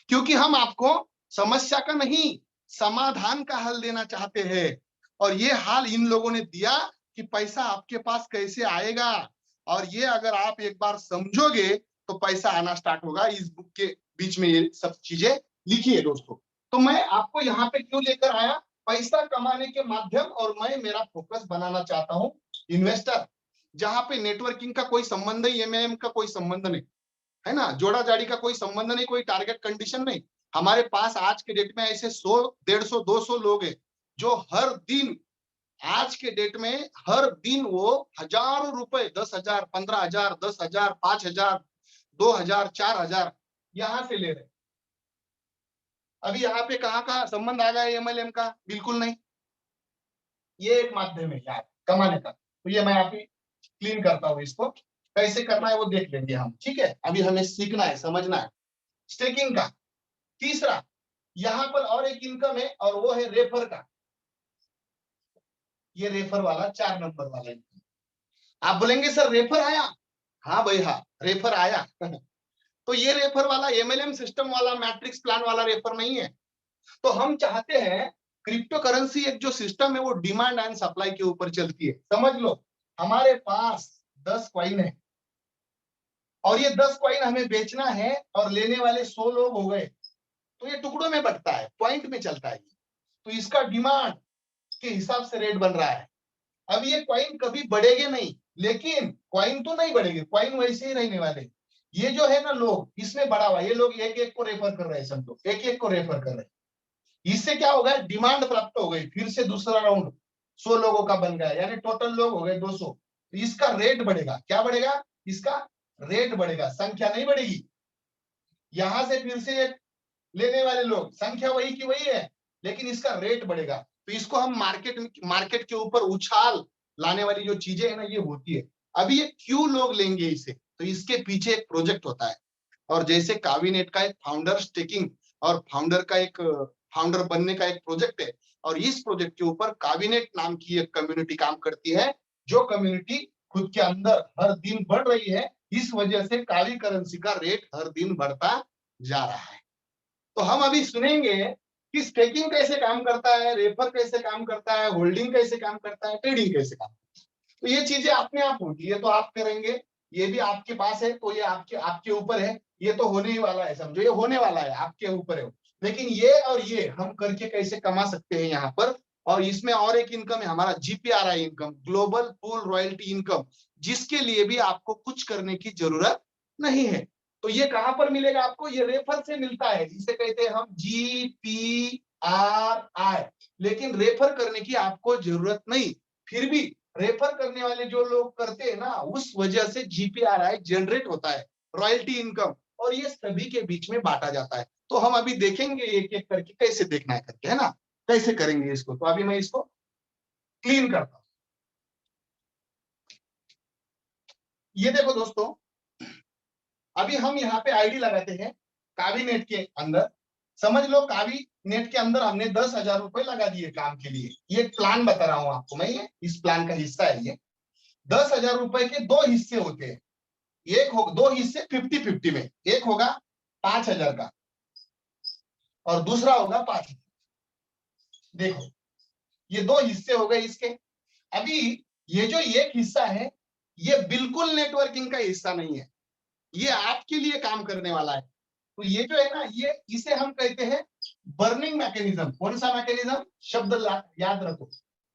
क्योंकि हम आपको समस्या का नहीं, समाधान का हल देना चाहते हैं। और ये हाल इन लोगों ने दिया कि पैसा आपके पास कैसे आएगा, और ये अगर आप एक बार समझोगे तो पैसा आना स्टार्ट होगा। इस बुक के बीच में ये सब चीजें लिखी है दोस्तों। तो मैं आपको यहाँ पे क्यों लेकर आया? पैसा कमाने के माध्यम, और मैं मेरा फोकस बनाना चाहता हूँ इन्वेस्टर, जहां पे नेटवर्किंग का कोई संबंध नहीं, एमएम का कोई संबंध नहीं है ना, जोड़ा जाड़ी का कोई संबंध नहीं, कोई टारगेट कंडीशन नहीं। हमारे पास आज के डेट में ऐसे 100, 150, 200 लोग हैं जो हर दिन, आज के डेट में हर दिन वो हजारों रुपए, 10,000, 15,000, 10,000, 5,000, 2,000, 4,000 यहां से ले रहे। अभी यहाँ पे कहाँ का संबंध आ गया एमएलएम का? बिल्कुल नहीं। ये एक माध्यम है यार कमाने का। तो ये मैं आप क्लीन करता हूँ, इसको कैसे करना है वो देख लेंगे हम, ठीक है। अभी हमें सीखना है, समझना है स्टेकिंग का। तीसरा यहाँ पर और एक इनकम है, और वो है रेफर का। ये रेफर वाला 4 नंबर वाला इनकम। आप बोलेंगे सर रेफर आया? हाँ भाई हाँ, रेफर आया। तो ये रेफर वाला एमएलएम सिस्टम वाला, मैट्रिक्स प्लान वाला रेफर नहीं है। तो हम चाहते हैं क्रिप्टो करेंसी एक जो सिस्टम है वो डिमांड एंड सप्लाई के ऊपर चलती है। समझ लो हमारे पास 10 कॉइन है, और ये 10 कॉइन हमें बेचना है, और लेने वाले 100 लोग हो गए, तो ये टुकड़ों में बटता है, पॉइंट में चलता है। तो इसका डिमांड के हिसाब से रेट बन रहा है। अब ये कॉइन कभी बढ़ेगे नहीं, लेकिन कॉइन तो नहीं बढ़ेगी, कॉइन वैसे ही रहने वाले। ये जो है ना लोग, इसमें बढ़ा हुआ, ये लोग एक एक को रेफर कर रहे हैं, सब लोग एक एक को रेफर कर रहे हैं। इससे क्या होगा? डिमांड प्राप्त हो गई, फिर से दूसरा राउंड 100 लोगों का बन गया, यानी टोटल लोग हो गए 200। तो इसका रेट बढ़ेगा। क्या बढ़ेगा? इसका रेट बढ़ेगा, संख्या नहीं बढ़ेगी। यहां से फिर से लेने वाले लोग, संख्या वही की वही है, लेकिन इसका रेट बढ़ेगा। तो इसको हम मार्केट के ऊपर उछाल लाने वाली जो चीजें है ना, ये होती है। अभी ये क्यों लोग लेंगे इसे? तो इसके पीछे एक प्रोजेक्ट होता है, और जैसे कावीनेट का एक फाउंडर स्टेकिंग और फाउंडर बनने का एक प्रोजेक्ट है, और इस प्रोजेक्ट के ऊपर कावीनेट नाम की एक कम्युनिटी काम करती है, जो कम्युनिटी खुद के अंदर हर दिन बढ़ रही है। इस वजह से कावी करेंसी का रेट हर दिन बढ़ता जा रहा है। तो हम अभी सुनेंगे कि स्टेकिंग कैसे काम करता है, रेफर कैसे काम करता है, होल्डिंग कैसे काम करता है, ट्रेडिंग कैसे काम करता है। तो ये चीजें अपने आप होगी, ये तो आप करेंगे, ये भी आपके पास है, तो ये आपके आपके ऊपर है, ये तो होने ही वाला है, समझो ये होने वाला है, आपके ऊपर है। लेकिन ये और ये हम करके कैसे कमा सकते हैं यहाँ पर। और इसमें और एक इनकम है हमारा GPRI income, global pool royalty income, जिसके लिए भी आपको कुछ करने की जरूरत नहीं है। तो ये कहां पर मिलेगा आपको, ये रेफर से मिलता है, जिसे कहते हैं हम GPRI। लेकिन रेफर करने की आपको जरूरत नहीं, फिर भी रेफर करने वाले जो लोग करते हैं ना, उस वजह से GPRI जनरेट होता है, रॉयल्टी इनकम, और ये सभी के बीच में बांटा जाता है। तो हम अभी देखेंगे एक एक करके कैसे देखना है करके, है ना, कैसे करेंगे इसको। तो अभी मैं इसको क्लीन करता हूं। ये देखो दोस्तों, अभी हम यहाँ पे आईडी लगाते हैं कावी नेट के अंदर। समझ लो कावी नेट के अंदर हमने 10,000 रुपए लगा दिए काम के लिए। ये प्लान बता रहा हूं आपको मैं, ये इस प्लान का हिस्सा है। ये 10,000 रुपए के दो हिस्से होते हैं, दो हिस्से 50-50 में, एक होगा 5,000 का और दूसरा होगा 5,000। देखो ये दो हिस्से हो गए इसके। अभी ये जो एक हिस्सा है, ये बिल्कुल नेटवर्किंग का हिस्सा नहीं है, ये आपके लिए काम करने वाला है। तो ये जो है ना, ये इसे हम कहते हैं बर्निंग मैकेनिज्म। कौन सा मैकेनिज्म, शब्द याद रखो,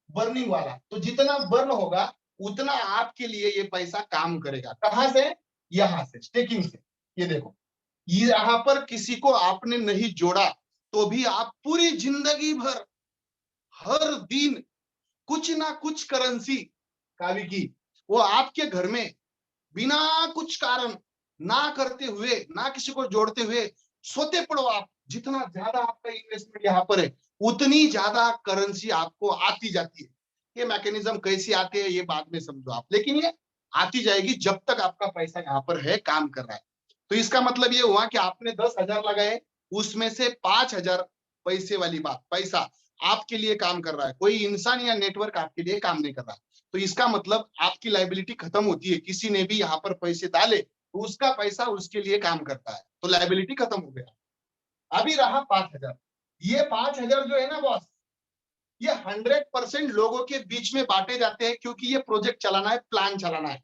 बर्निंग वाला। तो जितना बर्न होगा उतना आपके लिए ये पैसा काम करेगा। कहां से, यहां से, स्टेकिंग से। ये देखो, यहाँ पर किसी को आपने नहीं जोड़ा तो भी आप पूरी जिंदगी भर हर दिन कुछ ना कुछ करेंसी कावी की, वो आपके घर में बिना कुछ कारण ना करते हुए, ना किसी को जोड़ते हुए सोते पड़ो आप। जितना ज्यादा आपका इन्वेस्टमेंट यहाँ पर है, उतनी ज्यादा करेंसी आपको आती जाती है। ये मैकेनिज्म कैसी आती है ये बाद में समझो आप, लेकिन ये आती जाएगी जब तक आपका पैसा यहाँ पर है, काम कर रहा है। तो इसका मतलब ये हुआ कि आपने 10,000 लगाए, उसमें से 5,000 पैसे वाली बात, पैसा आपके लिए काम कर रहा है, कोई इंसान या नेटवर्क आपके लिए काम नहीं कर रहा। तो इसका मतलब आपकी लायबिलिटी खत्म होती है। किसी ने भी यहाँ पर पैसे डाले तो उसका पैसा उसके लिए काम करता है, तो लायबिलिटी खत्म हो गया। अभी रहा 5,000। ये 5,000 जो है ना बॉस, ये 100% लोगों के बीच में बांटे जाते हैं, क्योंकि ये प्रोजेक्ट चलाना है, प्लान चलाना है।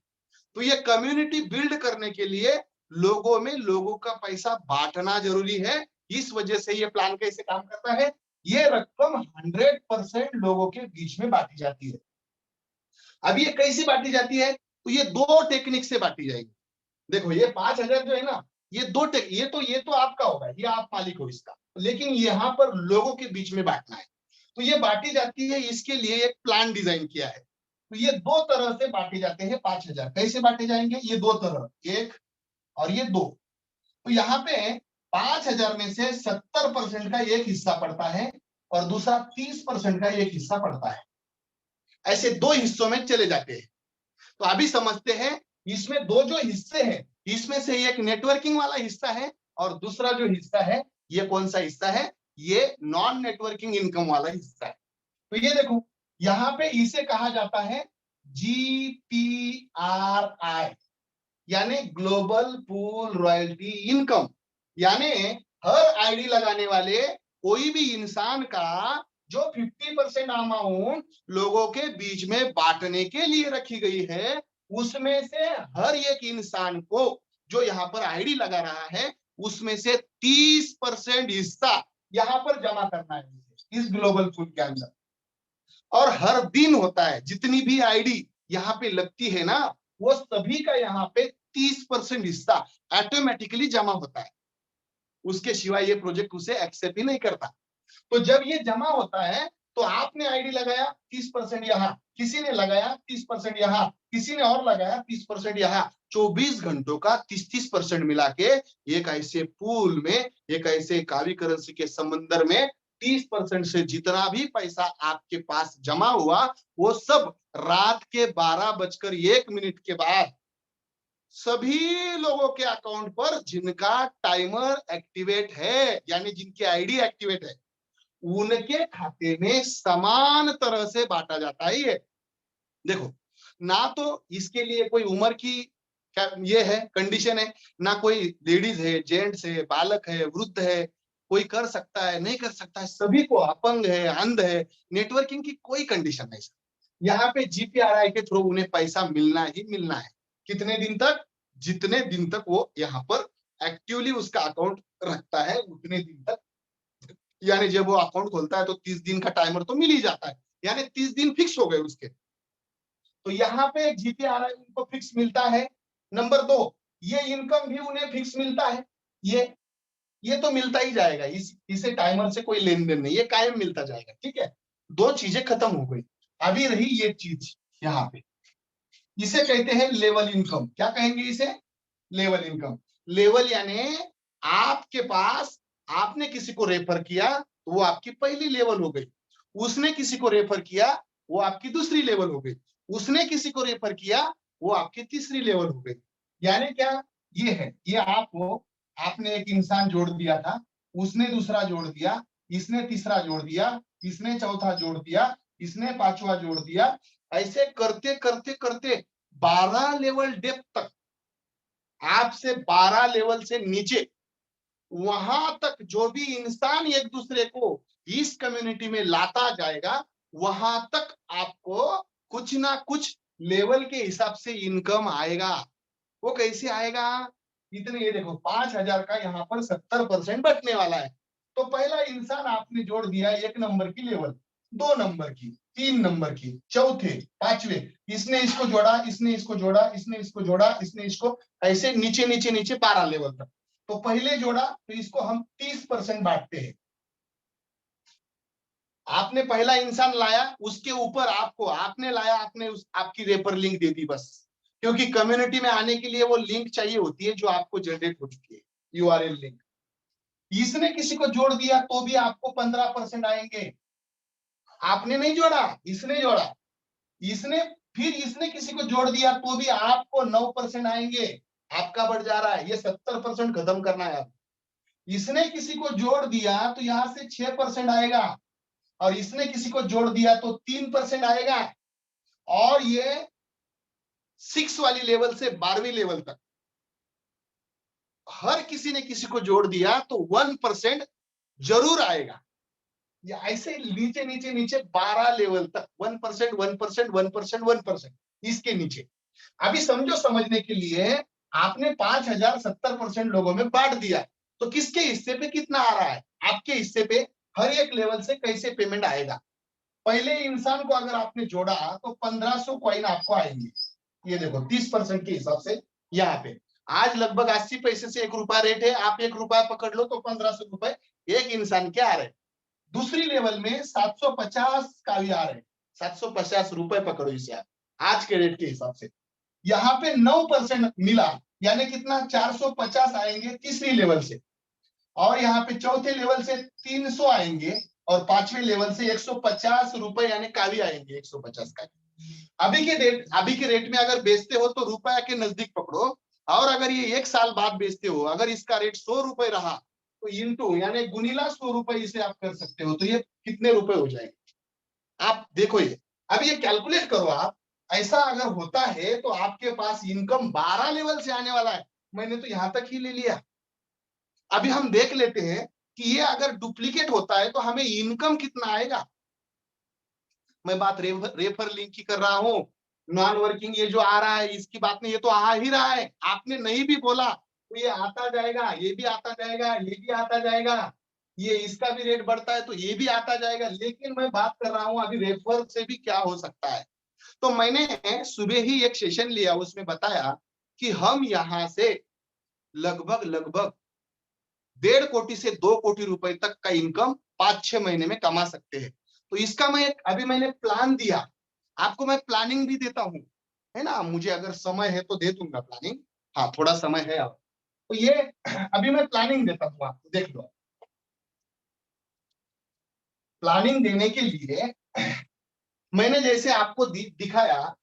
तो ये कम्युनिटी बिल्ड करने के लिए लोगों में लोगों का पैसा बांटना जरूरी है। इस वजह से ये प्लान कैसे काम करता है, ये रकम 100% लोगों के बीच में बांटी जाती है। अब ये कैसे बांटी जाती है, तो ये दो टेक्निक से बांटी जाएगी। देखो ये 5,000 जो है ना, ये तो आपका होगा, ये आप मालिक हो इसका, लेकिन यहाँ पर लोगों के बीच में बांटना है। तो ये बांटी जाती है, इसके लिए एक प्लान डिजाइन किया है। तो ये दो तरह से बांटे जाते हैं 5,000। कैसे बांटे जाएंगे, ये दो तरह, एक और ये दो। तो यहाँ पे 5,000 में से 70% का एक हिस्सा पड़ता है और दूसरा 30% का एक हिस्सा पड़ता है। ऐसे दो हिस्सों में चले जाते हैं। तो अभी समझते हैं, इसमें दो जो हिस्से हैं, इसमें से एक नेटवर्किंग वाला हिस्सा है और दूसरा जो हिस्सा है, ये कौन सा हिस्सा है, ये नॉन नेटवर्किंग इनकम वाला हिस्सा है। तो ये देखो, यहाँ पे इसे कहा जाता है GPRI, यानी ग्लोबल पूल रॉयल्टी इनकम। यानी हर आईडी लगाने वाले कोई भी इंसान का जो 50% अमाउंट लोगों के बीच में बांटने के लिए रखी गई है, उसमें से हर एक इंसान को जो यहाँ पर आईडी लगा रहा है, उसमें से 30% हिस्सा यहाँ पर जमा करना है इस ग्लोबल पूल के अंदर। और हर दिन होता है, जितनी भी आईडी यहाँ पे लगती है ना, वो सभी का यहाँ पे 30% हिस्सा ऑटोमेटिकली जमा होता है। उसके सिवाय ये प्रोजेक्ट उसे एक्सेप्ट ही नहीं करता। तो जब ये जमा होता है, तो आपने आईडी लगाया 30% यहाँ, किसी ने लगाया 30% यहाँ, किसी ने और लगाया 30% यहाँ, 24 घंटों का 30-30% मिला के एक ऐसे पूल में, एक ऐसे कावी करेंसी के समंदर में 30% से जितना भी पैसा आपके पास जमा हुआ, वो सब रात के 12:01 के बाद सभी लोगों के अकाउंट पर, जिनका टाइमर एक्टिवेट है, यानी जिनकी आईडी एक्टिवेट है, उनके खाते में समान तरह से बांटा जाता है। ये देखो, ना तो इसके लिए कोई उम्र की क्या ये है कंडीशन है, ना कोई लेडीज है, जेंट्स है, बालक है, वृद्ध है, कोई कर सकता है नहीं कर सकता है, सभी को, अपंग है, अंध है, नेटवर्किंग की कोई कंडीशन नहीं। यहाँ पे जीपीआरआई के थ्रू उन्हें पैसा मिलना ही मिलना है। कितने दिन तक? जितने दिन तक वो यहाँ पर एक्टिवली उसका अकाउंट रखता है उतने दिन तक, यानी जब वो अकाउंट खोलता है तो 30 दिन का टाइमर तो मिल ही जाता है, यानी 30 दिन फिक्स हो गए उसके। तो यहाँ पे जीपीआरआई उनको फिक्स मिलता है। नंबर 2, ये इनकम भी उन्हें फिक्स मिलता है। ये तो मिलता ही जाएगा, इसे टाइमर से कोई लेन देन नहीं, ये कायम मिलता जाएगा। ठीक है, दो चीजें खत्म हो गई। अभी रही ये चीज यहाँ पे, इसे कहते हैं लेवल इनकम। क्या कहेंगे इसे? Level income. लेवल यानी आपके पास, आपने किसी को रेफर किया तो वो आपकी पहली लेवल हो गई, उसने किसी को रेफर किया वो आपकी दूसरी लेवल हो गई, उसने किसी को रेफर किया वो आपकी तीसरी लेवल हो गई। यानी क्या ये है, ये आपने एक इंसान जोड़ दिया था, उसने दूसरा जोड़ दिया, इसने तीसरा जोड़ दिया, इसने चौथा जोड़ दिया, इसने पांचवा जोड़ दिया, ऐसे करते करते करते 12 लेवल डेप्थ तक, आपसे 12 लेवल से नीचे, वहां तक जो भी इंसान एक दूसरे को इस कम्युनिटी में लाता जाएगा, वहां तक आपको कुछ ना कुछ लेवल के हिसाब से इनकम आएगा। वो कैसे आएगा? इतने, ये देखो 5,000 का यहाँ पर 70% बचने वाला है। तो पहला इंसान आपने जोड़ दिया 1 नंबर की लेवल, 2 नंबर की, 3 नंबर की, चौथे, पांचवे, इसने इसको जोड़ा, इसने इसको जोड़ा, इसने इसको जोड़ा, इसने इसको, ऐसे नीचे नीचे नीचे 12 लेवल तक। तो पहले जोड़ा तो इसको हम 30% बांटते हैं। आपने पहला इंसान लाया, उसके ऊपर आपने लाया, आपने आपकी रेफर लिंक दे दी बस, क्योंकि कम्युनिटी में आने के लिए वो लिंक चाहिए होती है जो आपको जनरेट हो चुकी है, यूआरएल लिंक। इसने किसी को जोड़ दिया तो भी आपको 15% आएंगे। आपने नहीं जोड़ा, इसने जोड़ा, इसने किसी को जोड़ दिया तो भी आपको 9% आएंगे। आपका बढ़ जा रहा है, ये 70% खत्म करना है। इसने किसी को जोड़ दिया तो यहां से 6% आएगा, और इसने किसी को जोड़ दिया तो 3% आएगा, और ये 6 वाली लेवल से 12वीं लेवल तक हर किसी ने किसी को जोड़ दिया तो 1% जरूर आएगा। या ऐसे नीचे नीचे नीचे 12 लेवल तक 1%, 1%, 1%, 1%, इसके नीचे। अभी समझो, समझने के लिए, आपने 5,000 70% लोगों में बांट दिया, तो किसके हिस्से पे कितना आ रहा है? आपके हिस्से पे हर एक लेवल से कैसे पेमेंट आएगा? पहले इंसान को अगर आपने जोड़ा तो 1500 कॉइन आपको आएंगे। ये देखो 30% के हिसाब से यहाँ पे आज लगभग 80 पैसे से 1 रुपया रेट है। आप 1 रुपया पकड़ लो तो 1500 रुपए एक इंसान के आ रहे। दूसरी लेवल में 750 का भी आ रहे, 750 रुपए पकड़ो इसे आप आज के रेट के हिसाब से। यहाँ पे 9% मिला, यानी कितना? 450 आएंगे तीसरी लेवल से, और यहाँ पे चौथे लेवल से 300 आएंगे, और पांचवें लेवल से 150 रुपए यानी कावी आएंगे, 150 का। अभी के रेट में अगर बेचते हो तो रुपया के नजदीक पकड़ो, और अगर ये 1 साल बाद बेचते हो, अगर इसका रेट 100 रुपए रहा तो इंटू यानी गुनीला 100 रुपए इसे आप कर सकते हो, तो ये कितने रुपए हो जाएंगे आप देखो। ये अब ये कैलकुलेट करो आप, ऐसा अगर होता है तो आपके पास इनकम 12 लेवल से आने वाला है। मैंने तो यहां तक ही ले लिया। अभी हम देख लेते हैं कि ये अगर डुप्लीकेट होता है तो हमें इनकम कितना आएगा। मैं बात रेफर लिंक की कर रहा हूं, नॉन वर्किंग ये जो आ रहा है इसकी बात नहीं, ये तो आ ही रहा है। आपने नहीं भी बोला तो ये आता जाएगा, ये भी आता जाएगा, ये भी आता जाएगा, ये इसका भी रेट बढ़ता है तो ये भी आता जाएगा। लेकिन मैं बात कर रहा हूं अभी रेफर से भी क्या हो सकता है। तो मैंने सुबह ही एक सेशन लिया, उसमें बताया कि हम यहाँ से लगभग 1.5 कोटी से 2 कोटी रुपए तक का इनकम 5-6 महीने में कमा सकते हैं। तो इसका मैंने प्लान दिया आपको, मैं प्लानिंग भी देता हूँ, है ना, मुझे अगर समय है तो दे दूंगा प्लानिंग। हाँ, थोड़ा समय है अब तो ये अभी मैं प्लानिंग देता हूँ आपको, देख लो। प्लानिंग देने के लिए मैंने जैसे आपको दिखाया,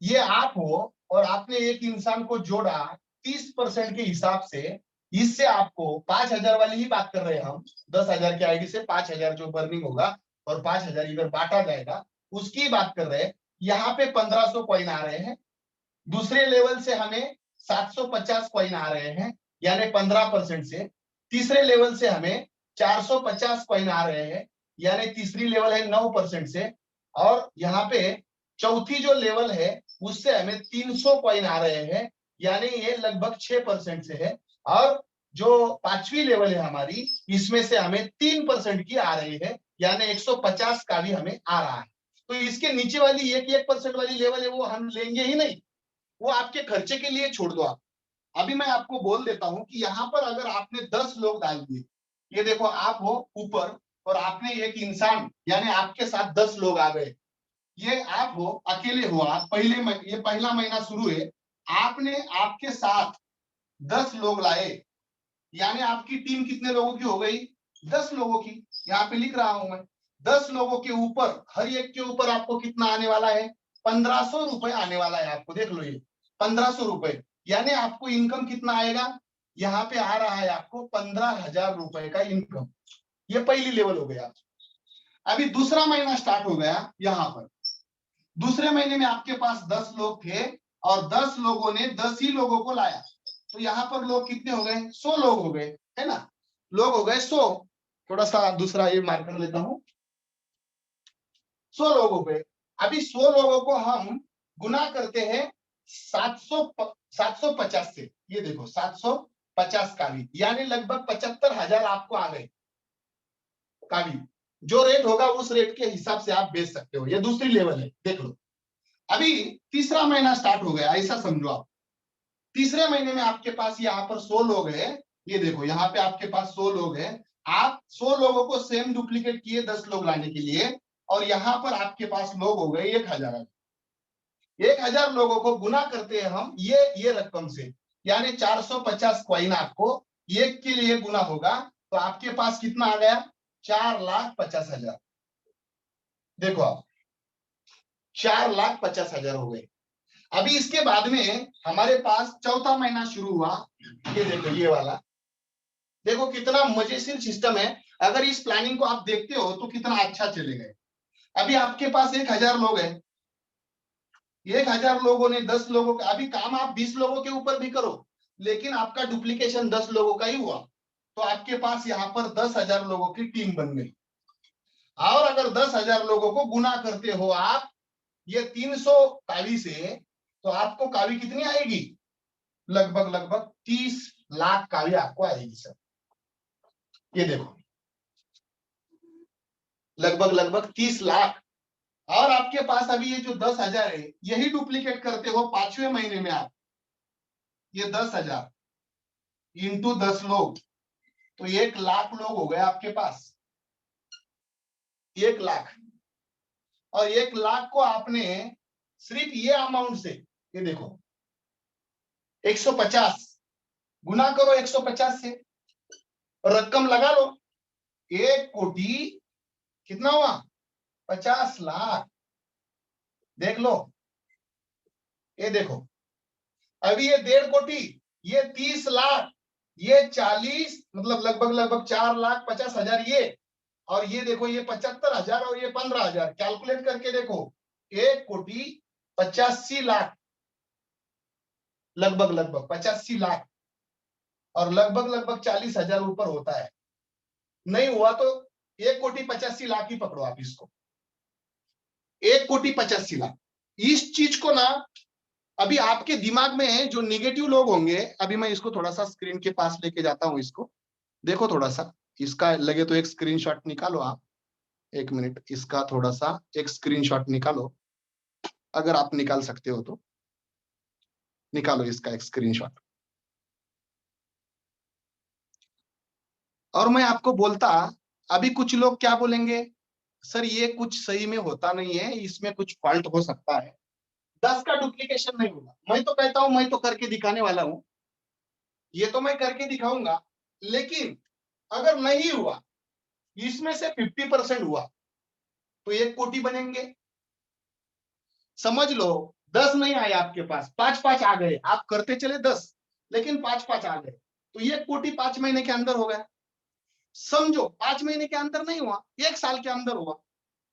ये आप हो और आपने एक इंसान को जोड़ा 30% के हिसाब से, इससे आपको 5,000 वाली ही बात कर रहे हैं हम, 10,000 के आईडी से 5,000 जो बर्निंग होगा और 5,000 इधर बांटा जाएगा, उसकी बात कर रहे हैं। यहाँ पे 1500 कॉइन आ रहे हैं, दूसरे लेवल से हमें 750 कॉइन आ रहे हैं यानी 15% से। तीसरे लेवल से हमें 450 कॉइन आ रहे हैं यानी तीसरी लेवल है 9% से। और यहाँ पे चौथी जो लेवल है उससे हमें 300 कॉइन आ रहे हैं यानी ये लगभग 6% से है। और जो पांचवी लेवल है हमारी, इसमें से हमें 3% की आ रही है यानी 150 का भी हमें आ रहा है। तो इसके नीचे वाली 1% वाली लेवल है वो हम लेंगे ही नहीं, वो आपके खर्चे के लिए छोड़ दो आप। अभी मैं आपको बोल देता हूं कि यहाँ पर अगर आपने 10 लोग डाल दिए, ये देखो आप हो ऊपर और आपने एक इंसान यानी आपके साथ 10 लोग आ गए, ये आप हो अकेले हो, आप ये पहला महीना शुरू है, आपने आपके साथ 10 लोग लाए यानी आपकी टीम कितने लोगों की हो गई? 10 लोगों की। यहाँ पे लिख रहा हूं मैं 10 लोगों के ऊपर, हर एक के ऊपर आपको कितना आने वाला है? 1500 रुपए आने वाला है आपको। देख लो ये 1500 रुपए यानी आपको इनकम कितना आएगा? यहाँ पे आ रहा है आपको 15,000 रुपए का इनकम। ये पहली लेवल हो गया। अभी दूसरा महीना स्टार्ट हो गया। यहाँ पर दूसरे महीने में आपके पास 10 लोग थे और 10 लोगों ने 10 ही लोगों को लाया, तो यहाँ पर लोग कितने हो गए? 100 लोग हो गए, है ना? लोग हो गए 100। थोड़ा सा दूसरा ये मार्कर लेता हूं। 100 लोग हो गए। अभी 100 लोगों को हम गुना करते हैं 750 से। ये देखो 750 का भी यानी लगभग 75,000 आपको आ गए का भी। जो रेट होगा उस रेट के हिसाब से आप बेच सकते हो। ये दूसरी लेवल है, देख लो। अभी तीसरा महीना स्टार्ट हो गया, ऐसा समझो आप। तीसरे महीने में आपके पास यहाँ पर 100 लोग हैं। ये देखो यहाँ पे आपके पास 100 लोग हैं। आप 100 लोगों को सेम डुप्लीकेट किए 10 लोग लाने के लिए, और यहाँ पर आपके पास लोग हो गए 1000। 1000 लोगों को गुना करते हैं हम ये रकम से, यानी 450 कॉइन आपको एक के लिए गुना होगा, तो आपके पास कितना आ गया? 4,50,000। देखो आप 4,50,000 हो गए। अभी इसके बाद में हमारे पास चौथा महीना शुरू हुआ। ये देखो ये वाला, देखो कितना मजेशीर सिस्टम है। अगर इस प्लानिंग को आप देखते हो तो कितना अच्छा चलेगा। अभी आपके पास 1000 लोग हैं। 1000 लोगों ने 10 लोगों का, अभी काम आप 20 लोगों के ऊपर भी करो लेकिन आपका डुप्लीकेशन 10 लोगों का ही हुआ, तो आपके पास यहाँ पर 10,000 लोगों की टीम बन गई। और अगर 10,000 लोगों को गुना करते हो आप ये 300 कावी से, तो आपको कावी कितनी आएगी? लगभग 30 लाख कावी आपको आएगी सर। ये देखो लगभग 30 लाख। और आपके पास अभी ये जो 10,000 है यही डुप्लीकेट करते हो 5वें महीने में आप, ये 10,000 इंटू 10 लोग, तो 1 लाख लोग हो गए आपके पास। 1 लाख। और 1 लाख को आपने सिर्फ ये अमाउंट से, ये देखो 150 गुना करो 150 से, रकम लगा लो। 1 कोटी कितना हुआ? 50 लाख। देख लो, ये देखो अभी ये 1.5 कोटी, ये 30 लाख, ये 40, मतलब लगभग 4,50,000 ये, और ये देखो ये 75,000 और ये 15,000। कैलकुलेट करके देखो 1 कोटी 85 लाख, लगभग 85 लाख, और लगभग 40,000 ऊपर होता है। नहीं हुआ तो 1 कोटी 85 लाख ही पकड़ो आप इसको। 1 कोटी 85 लाख। इस चीज को ना अभी आपके दिमाग में जो निगेटिव लोग होंगे, अभी मैं इसको थोड़ा सा स्क्रीन के पास लेके जाता हूं। इसको देखो थोड़ा सा, इसका लगे तो एक स्क्रीनशॉट निकालो आप। 1 मिनट, इसका थोड़ा सा एक स्क्रीनशॉट निकालो, अगर आप निकाल सकते हो तो निकालो इसका एक स्क्रीनशॉट। और मैं आपको बोलता, अभी कुछ लोग क्या बोलेंगे, सर ये कुछ सही में होता नहीं है, इसमें कुछ फॉल्ट हो सकता है, 10 का डुप्लीकेशन नहीं होगा। मैं तो कहता हूं, मैं तो करके दिखाने वाला हूं, ये तो मैं करके दिखाऊंगा। लेकिन अगर नहीं हुआ, इसमें से 50% हुआ, तो 1 कोटी बनेंगे। समझ लो 10 नहीं आए आपके पास, 5 आ गए, आप करते चले 10, लेकिन 5 आ गए, तो 1 कोटी 5 महीने के अंदर हो गया। समझो 5 महीने के अंदर नहीं हुआ, 1 साल के अंदर हुआ,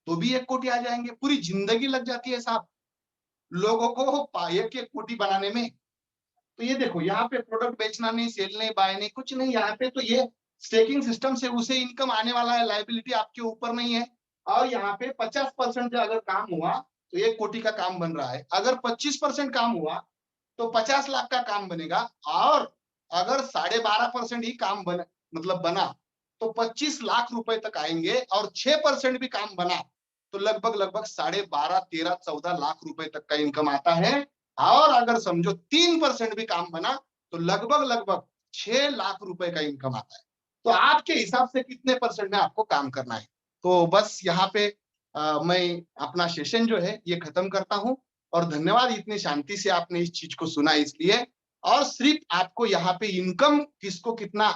तो भी 1 कोटी आ जाएंगे। पूरी जिंदगी लग जाती है साहब। लोगों को एक एक कोटी बनाने में। तो ये देखो यहाँ पे प्रोडक्ट बेचना नहीं, सेल नहीं, बाय नहीं, कुछ नहीं। यहाँ पे तो ये स्टेकिंग सिस्टम से उसे इनकम आने वाला है, लायबिलिटी आपके ऊपर नहीं है। और यहाँ पे 50% अगर काम हुआ तो 1 कोटी का काम बन रहा है। अगर 25% काम हुआ तो 50 लाख का काम बनेगा। और अगर 12.5% ही काम बना तो 25 लाख रुपए तक आएंगे। और 6% भी काम बना तो लगभग 12.5, 13, 14 लाख रुपए तक का इनकम आता है। और अगर समझो 3% भी काम बना तो लगभग 6 लाख रुपए का इनकम आता है। तो आपके हिसाब से कितने परसेंट में आपको काम करना है। तो बस यहाँ पे मैं अपना सेशन जो है ये खत्म करता हूँ। और धन्यवाद, इतनी शांति से आपने इस चीज को सुना इसलिए। और सिर्फ आपको यहाँ पे इनकम किसको कितना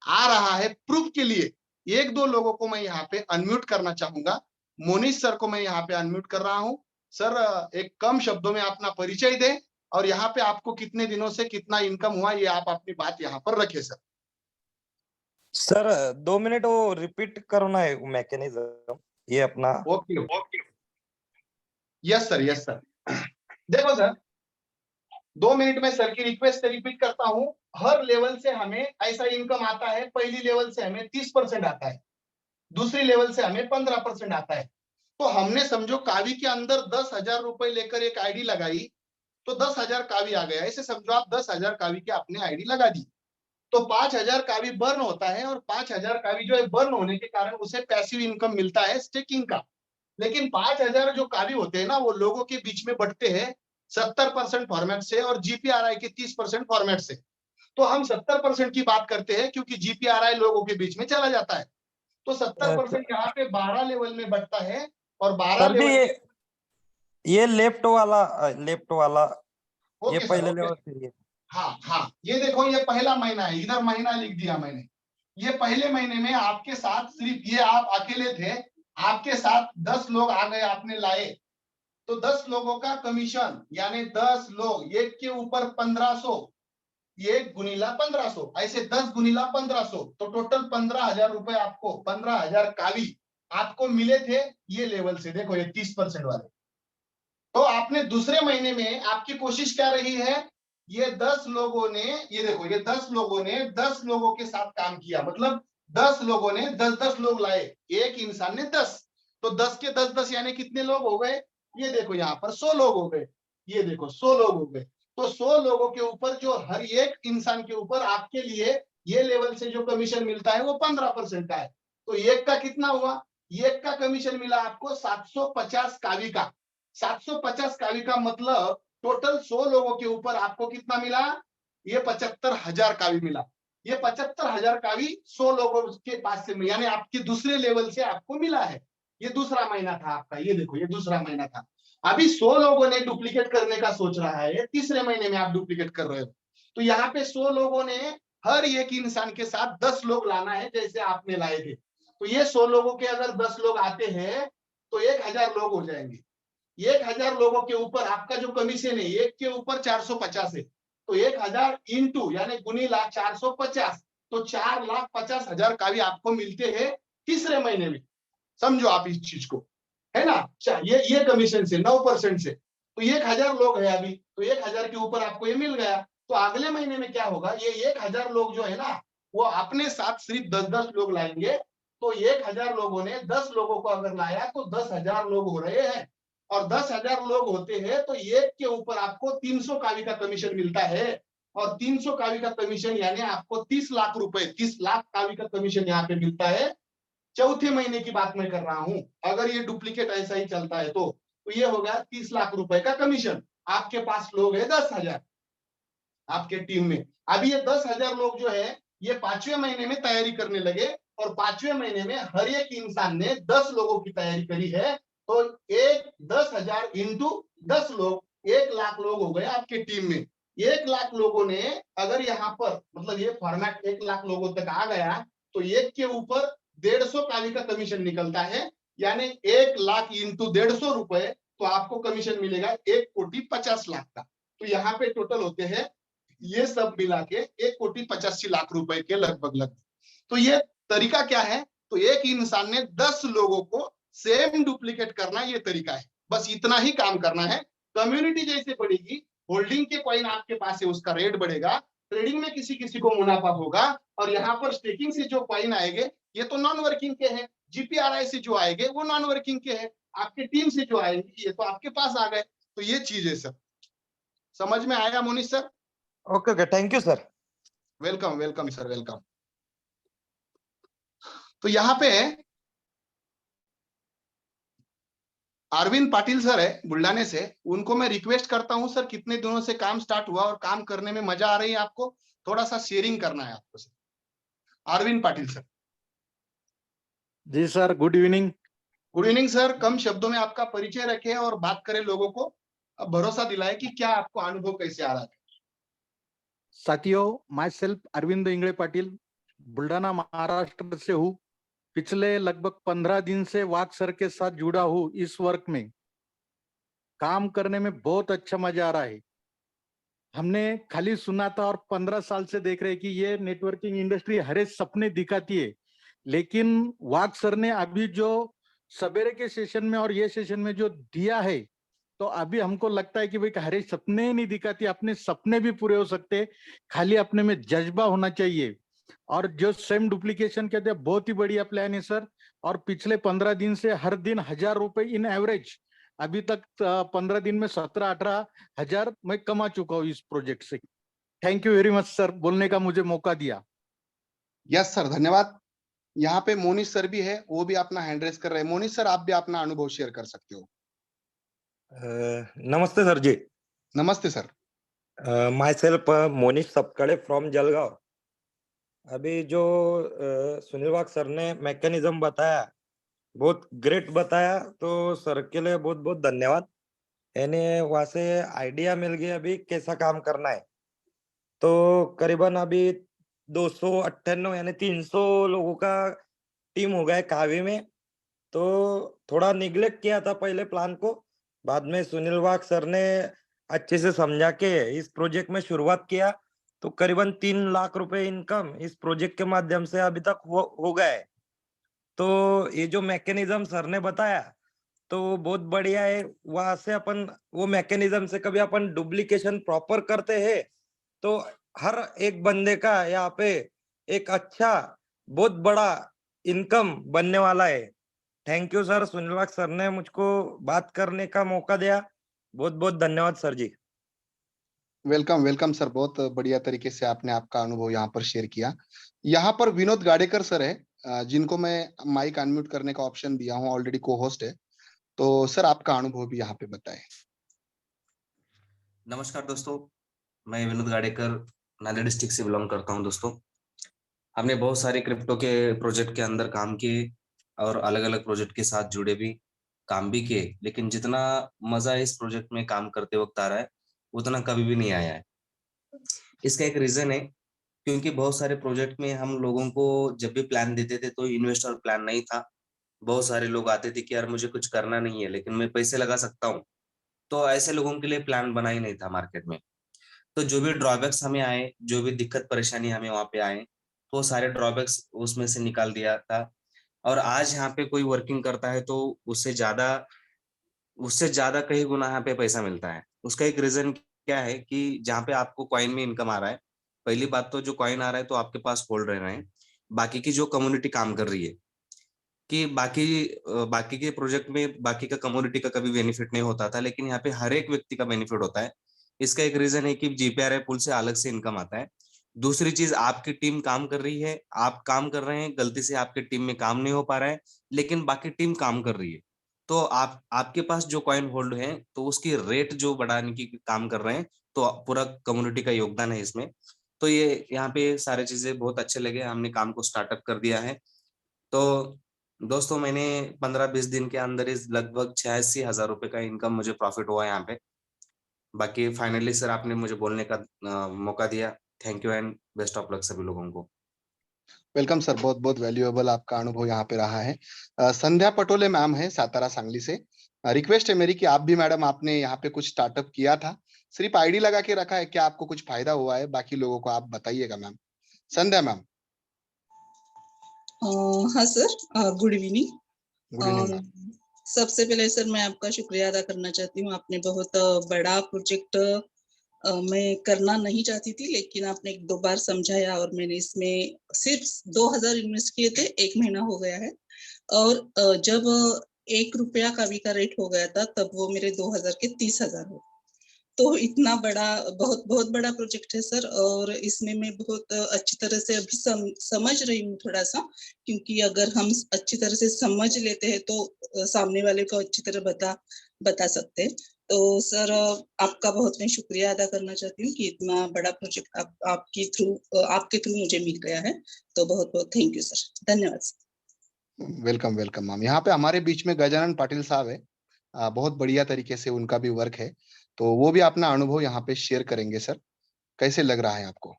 आ रहा है प्रूफ के लिए 1-2 लोगों को मैं यहाँ पे अनम्यूट करना चाहूंगा। मोनीश सर को मैं यहाँ पे अनम्यूट कर रहा हूँ। सर, एक कम शब्दों में अपना परिचय दें और यहाँ पे आपको कितने दिनों से कितना इनकम हुआ ये आप अपनी बात यहाँ पर रखें सर। सर 2 मिनट वो रिपीट करना है मैकेनिज्म ये अपना। Okay okay, yes sir, yes sir. देखो सर, 2 मिनट में सर की रिक्वेस्ट से रिपीट करता हूँ। हर लेवल से हमें ऐसा इनकम आता है। पहली लेवल से हमें 30% आता है, दूसरी लेवल से हमें 15% आता है। तो हमने समझो कावी के अंदर 10,000 रुपए लेकर एक आईडी लगाई तो 10,000 कावी आ गया। ऐसे समझो आप 10,000 कावी के आपने आईडी लगा दी तो 5,000 कावी बर्न होता है। और 5,000 कावी जो है बर्न होने के कारण उसे पैसिव इनकम मिलता है स्टेकिंग का। लेकिन 5,000 जो कावी होते हैं ना वो लोगों के बीच में बंटते हैं 70% फॉर्मेट से और जीपीआरआई के 30% फॉर्मेट से। तो हम 70% की बात करते हैं क्योंकि जीपीआरआई लोगों के बीच में चला जाता है। तो 70% यहाँ पे 12 लेवल में बढ़ता है। और 12 सर जी लेवल ये लेफ्ट वाला ये ओके सर, पहले ओके। लेवल से हाँ हाँ, ये देखो ये पहला महीना है, इधर महीना लिख दिया मैंने। ये पहले महीने में आपके साथ सिर्फ ये आप अकेले थे, आपके साथ 10 लोग आ गए, आपने लाए तो 10 लोगों का कमीशन यानी 10 लोग, एक के ऊपर 1500, ये गुनीला 1500, ऐसे 10 गुनीला 1500 तो टोटल 15,000 रुपए आपको, 15,000 कावी आपको मिले थे ये लेवल से। देखो ये 30% वाले। तो आपने दूसरे महीने में आपकी कोशिश क्या रही है, ये 10 लोगों ने, ये देखो ये 10 लोगों ने 10 लोगों के साथ काम किया। मतलब 10 लोगों ने 10-10 लोग लाए, एक इंसान ने 10, तो 10 के 10-10 यानी कितने लोग हो गए, ये देखो यहाँ पर 100 लोग हो गए। ये देखो 100 लोग हो गए। तो 100 लोगों के ऊपर जो हर एक इंसान के ऊपर आपके लिए ये लेवल से जो कमीशन मिलता है वो 15% का है। तो एक का कितना हुआ, एक का कमीशन मिला आपको 750 कावी का। 750 कावी का मतलब टोटल 100 लोगों के ऊपर आपको कितना मिला, ये 75,000 कावी मिला। ये 75,000 कावी 100 लोगों के पास से यानी आपके दूसरे लेवल से आपको मिला है। ये दूसरा महीना था आपका, ये देखो ये दूसरा महीना था। अभी 100 लोगों ने डुप्लीकेट करने का सोच रहा है, तीसरे महीने में आप डुप्लीकेट कर रहे हो। तो यहाँ पे 100 लोगों ने हर एक इंसान के साथ 10 लोग लाना है जैसे आपने लाए थे। तो ये 100 लोगों के अगर 10 लोग आते हैं तो 1,000 लोग हो जाएंगे। 1,000 लोगों के ऊपर आपका जो कमीशन है एक के ऊपर 450 है। तो 1,000 इंटू यानी गुनीला 450 तो 4,50,000 कावी आपको मिलते हैं तीसरे महीने में। समझो आप इस चीज को, है ना। ये कमीशन से 9% से तो 1,000 लोग है अभी, तो 1,000 के ऊपर आपको ये मिल गया। तो अगले महीने में क्या होगा, ये 1,000 लोग जो है ना वो अपने साथ सिर्फ 10-10 लोग लाएंगे। तो 1,000 लोगों ने 10 लोगों को अगर लाया तो 10,000 लोग हो रहे हैं। और 10,000 लोग होते हैं तो एक के ऊपर आपको 300 कावी का कमीशन मिलता है। और 300 कावी का कमीशन यानी आपको 30 लाख रुपए, 30 लाख कावी का कमीशन यहाँ पे मिलता है। चौथे महीने की बात मैं कर रहा हूं, अगर ये डुप्लीकेट ऐसा ही चलता है तो ये हो गया 30 लाख रुपए का कमीशन। आपके पास लोग है 10,000 आपके टीम में। अभी ये 10,000 लोग जो है ये 5वें महीने में तैयारी करने लगे और 5वें महीने में हर एक इंसान ने 10 लोगों की तैयारी करी है। तो एक 10,000 इंटू 10 लोग 1 लाख लोग हो गए आपके टीम में। 1 लाख लोगों ने अगर यहाँ पर मतलब ये फॉर्मेट 1 लाख लोगों तक आ गया तो एक के ऊपर 150 कावी का कमीशन निकलता है। यानी 1 लाख इंटू 150 रुपए तो आपको कमीशन मिलेगा 1,50,00,000 का। तो यहाँ पे टोटल होते हैं ये सब मिला के 1,85,00,000 रुपए के लगभग। तो ये तरीका क्या है, तो एक इंसान ने 10 लोगों को सेम डुप्लीकेट करना ये तरीका है। बस इतना ही काम करना है। कम्युनिटी जैसे बढ़ेगी, होल्डिंग के कॉइन आपके पास है उसका रेट बढ़ेगा, ट्रेडिंग में किसी किसी को मुनाफा होगा, और यहाँ पर स्टेकिंग से जो कॉइन आएंगे ये तो नॉन वर्किंग के हैं, जीपीआरआई से जो आएंगे वो नॉन वर्किंग के हैं, आपकी टीम से जो आएंगे ये तो आपके पास आ गए। तो ये चीज है सर, समझ में आया Monish sir? Okay okay, thank you sir. Welcome welcome sir, welcome. तो यहाँ पे अरविंद पाटिल सर है बुल्डाने से, उनको मैं रिक्वेस्ट करता हूं सर, कितने दिनों से काम स्टार्ट हुआ और काम करने में मजा आ रही है आपको, थोड़ा सा शेयरिंग करना है आपको सर। अरविंद पाटिल सर। जी sir, good evening. Good evening sir. कम शब्दों में आपका परिचय रखें और बात करें, लोगों को अब भरोसा दिलाए कि क्या आपको अनुभव कैसे आ रहा है। साथियों, माई सेल्फ अरविंद इंगड़े पाटिल, बुल्डाना महाराष्ट्र से हूँ। पिछले लगभग 15 दिन से वाग सर के साथ जुड़ा हूँ। इस वर्क में काम करने में बहुत अच्छा मजा आ रहा है। हमने खाली सुना था और 15 साल से देख रहे हैं कि ये नेटवर्किंग इंडस्ट्री हरे सपने दिखाती है, लेकिन वाग सर ने अभी जो सवेरे के सेशन में और ये सेशन में जो दिया है, तो अभी हमको लगता है कि भाई हरे सपने नहीं दिखाती, अपने सपने भी पूरे हो सकते, खाली अपने में जज्बा होना चाहिए। और जो सेम डुप्लीकेशन कहते हैं, बहुत ही बढ़िया प्लान है सर। और पिछले 15 दिन से हर दिन 1000 रुपए इन एवरेज, अभी तक 15 दिन में 17-18 हजार मैं कमा चुका हूँ इस प्रोजेक्ट से। Thank you very much sir, बोलने का मुझे मौका दिया। यस सर, धन्यवाद। यहाँ पे मोनिश सर भी है, वो भी अपना हैंड रेस कर रहे हैं। मोनिश सर, आप भी अपना अनुभव शेयर कर सकते हो। नमस्ते सर जी। नमस्ते sir. My self Monish Sapkale from Jalgaon. अभी जो सुनील वाग सर ने मैकेनिज्म बताया, बहुत ग्रेट बताया, तो सर के लिए बहुत बहुत धन्यवाद। यानी वहां से आइडिया मिल गया अभी कैसा काम करना है। तो करीबन अभी 298 यानी 300 लोगों का टीम हो गया है कावी में। तो थोड़ा निग्लेक्ट किया था पहले प्लान को, बाद में सुनील वाग सर ने अच्छे से समझा के इस प्रोजेक्ट में शुरुआत किया। तो करीबन 3 लाख रुपए इनकम इस प्रोजेक्ट के माध्यम से अभी तक हो गया है। तो ये जो मैकेनिज्म सर ने बताया तो बहुत बढ़िया है। वहां से अपन वो मैकेनिज्म से कभी अपन डुप्लीकेशन प्रॉपर करते हैं तो हर एक बंदे का यहाँ पे एक अच्छा बहुत बड़ा इनकम बनने वाला है। थैंक यू सर, सुनील वाग सर ने मुझको बात करने का मौका दिया। बहुत बहुत धन्यवाद सर जी। वेलकम वेलकम सर, बहुत बढ़िया तरीके से आपने आपका अनुभव यहाँ पर शेयर किया। यहाँ पर विनोद गाडेकर सर है, जिनको मैं माइक अनम्यूट करने का ऑप्शन दिया हूँ, ऑलरेडी को होस्ट है। तो सर, आपका अनुभव भी यहाँ पे बताएं। नमस्कार दोस्तों, मैं विनोद गाडेकर नांदेड़ डिस्ट्रिक्ट से बिलोंग करता हूं। दोस्तों, हमने बहुत सारे क्रिप्टो के प्रोजेक्ट के अंदर काम किए और अलग अलग प्रोजेक्ट के साथ जुड़े भी, काम भी किए, लेकिन जितना मजा इस प्रोजेक्ट में काम करते वक्त आ रहा है उतना कभी भी नहीं आया है। इसका एक रीजन है, क्योंकि बहुत सारे प्रोजेक्ट में हम लोगों को जब भी प्लान देते थे तो इन्वेस्टर प्लान नहीं था। बहुत सारे लोग आते थे कि यार मुझे कुछ करना नहीं है लेकिन मैं पैसे लगा सकता हूँ, तो ऐसे लोगों के लिए प्लान बना ही नहीं था मार्केट में। तो जो भी ड्रॉबैक्स हमें आए, जो भी दिक्कत परेशानी हमें वहां पे आए, तो वो सारे ड्रॉबैक्स उसमें से निकाल दिया था। और आज यहाँ पे कोई वर्किंग करता है तो उससे ज्यादा कई गुना यहाँ पे पैसा मिलता है। उसका एक रीजन क्या है कि जहाँ पे आपको कॉइन में इनकम आ रहा है, पहली बात तो जो कॉइन आ रहा है तो आपके पास होल्ड रह रहे हैं, बाकी की जो कम्युनिटी काम कर रही है कि बाकी के प्रोजेक्ट में बाकी का कम्युनिटी का कभी बेनिफिट नहीं होता था, लेकिन यहाँ पे हर एक व्यक्ति का बेनिफिट होता है। इसका एक रीजन है कि जीपीआरआई पुल से अलग से इनकम आता है। दूसरी चीज, आपकी टीम काम कर रही है, आप काम कर रहे हैं, गलती से आपकी टीम में काम नहीं हो पा रहा है लेकिन बाकी टीम काम कर रही है, तो आपके पास जो कॉइन होल्ड है तो उसकी रेट जो बढ़ाने की काम कर रहे हैं, तो पूरा कम्युनिटी का योगदान है इसमें। तो ये यहाँ पे सारी चीजें बहुत अच्छे लगे, हमने काम को स्टार्टअप कर दिया है। तो दोस्तों, मैंने 15-20 दिन के अंदर इस लगभग 86,000 रुपए का इनकम मुझे प्रॉफिट हुआ यहाँ पे। बाकी फाइनली सर, आपने मुझे बोलने का मौका दिया। Thank you and best of luck सभी लोगों को। वेलकम सर, बहुत बहुत वैल्यूएबल आपका अनुभव यहाँ पे रहा है। संध्या पटोले मैम है सातारा सांगली से। रिक्वेस्ट है मेरी कि आप भी मैडम, आपने यहाँ पे कुछ स्टार्टअप किया था, सिर्फ आईडी लगा के रखा है, क्या आपको कुछ फायदा हुआ है? बाकी लोगों को आप बताइएगा मैम। संध्या मैम। हाँ sir, good evening. Good evening ma'am. सबसे पहले सर मैं आपका शुक्रिया अदा करना चाहती हूँ। आपने बहुत बड़ा प्रोजेक्ट मैं करना नहीं चाहती थी, लेकिन आपने 1-2 बार समझाया और मैंने इसमें सिर्फ 2000 इन्वेस्ट किए थे, 1 महीना हो गया है। और जब 1 रुपया कावी का रेट हो गया था, तब वो मेरे 2000 के 30,000 हो। तो इतना बड़ा बहुत बड़ा प्रोजेक्ट है सर, और इसमें मैं बहुत अच्छी तरह से अभी समझ रही हूँ थोड़ा-सा, क्योंकि अगर हम अच्छी तरह से समझ लेते हैं तो सामने वाले को अच्छी तरह बता सकते हैं। तो सर आपका बहुत मैं शुक्रिया अदा करना चाहती हूँ कि इतना बड़ा प्रोजेक्ट आपके थ्रू मुझे मिल गया है। तो बहुत-बहुत थैंक यू सर। धन्यवाद सर। Welcome welcome ma'am. यहाँ पे हमारे बीच में गजानन पाटिल साहब है। बहुत बढ़िया तरीके से उनका भी वर्क है, तो वो भी अपना अनुभव यहाँ पे शेयर करेंगे। सर, कैसे लग रहा है आपको?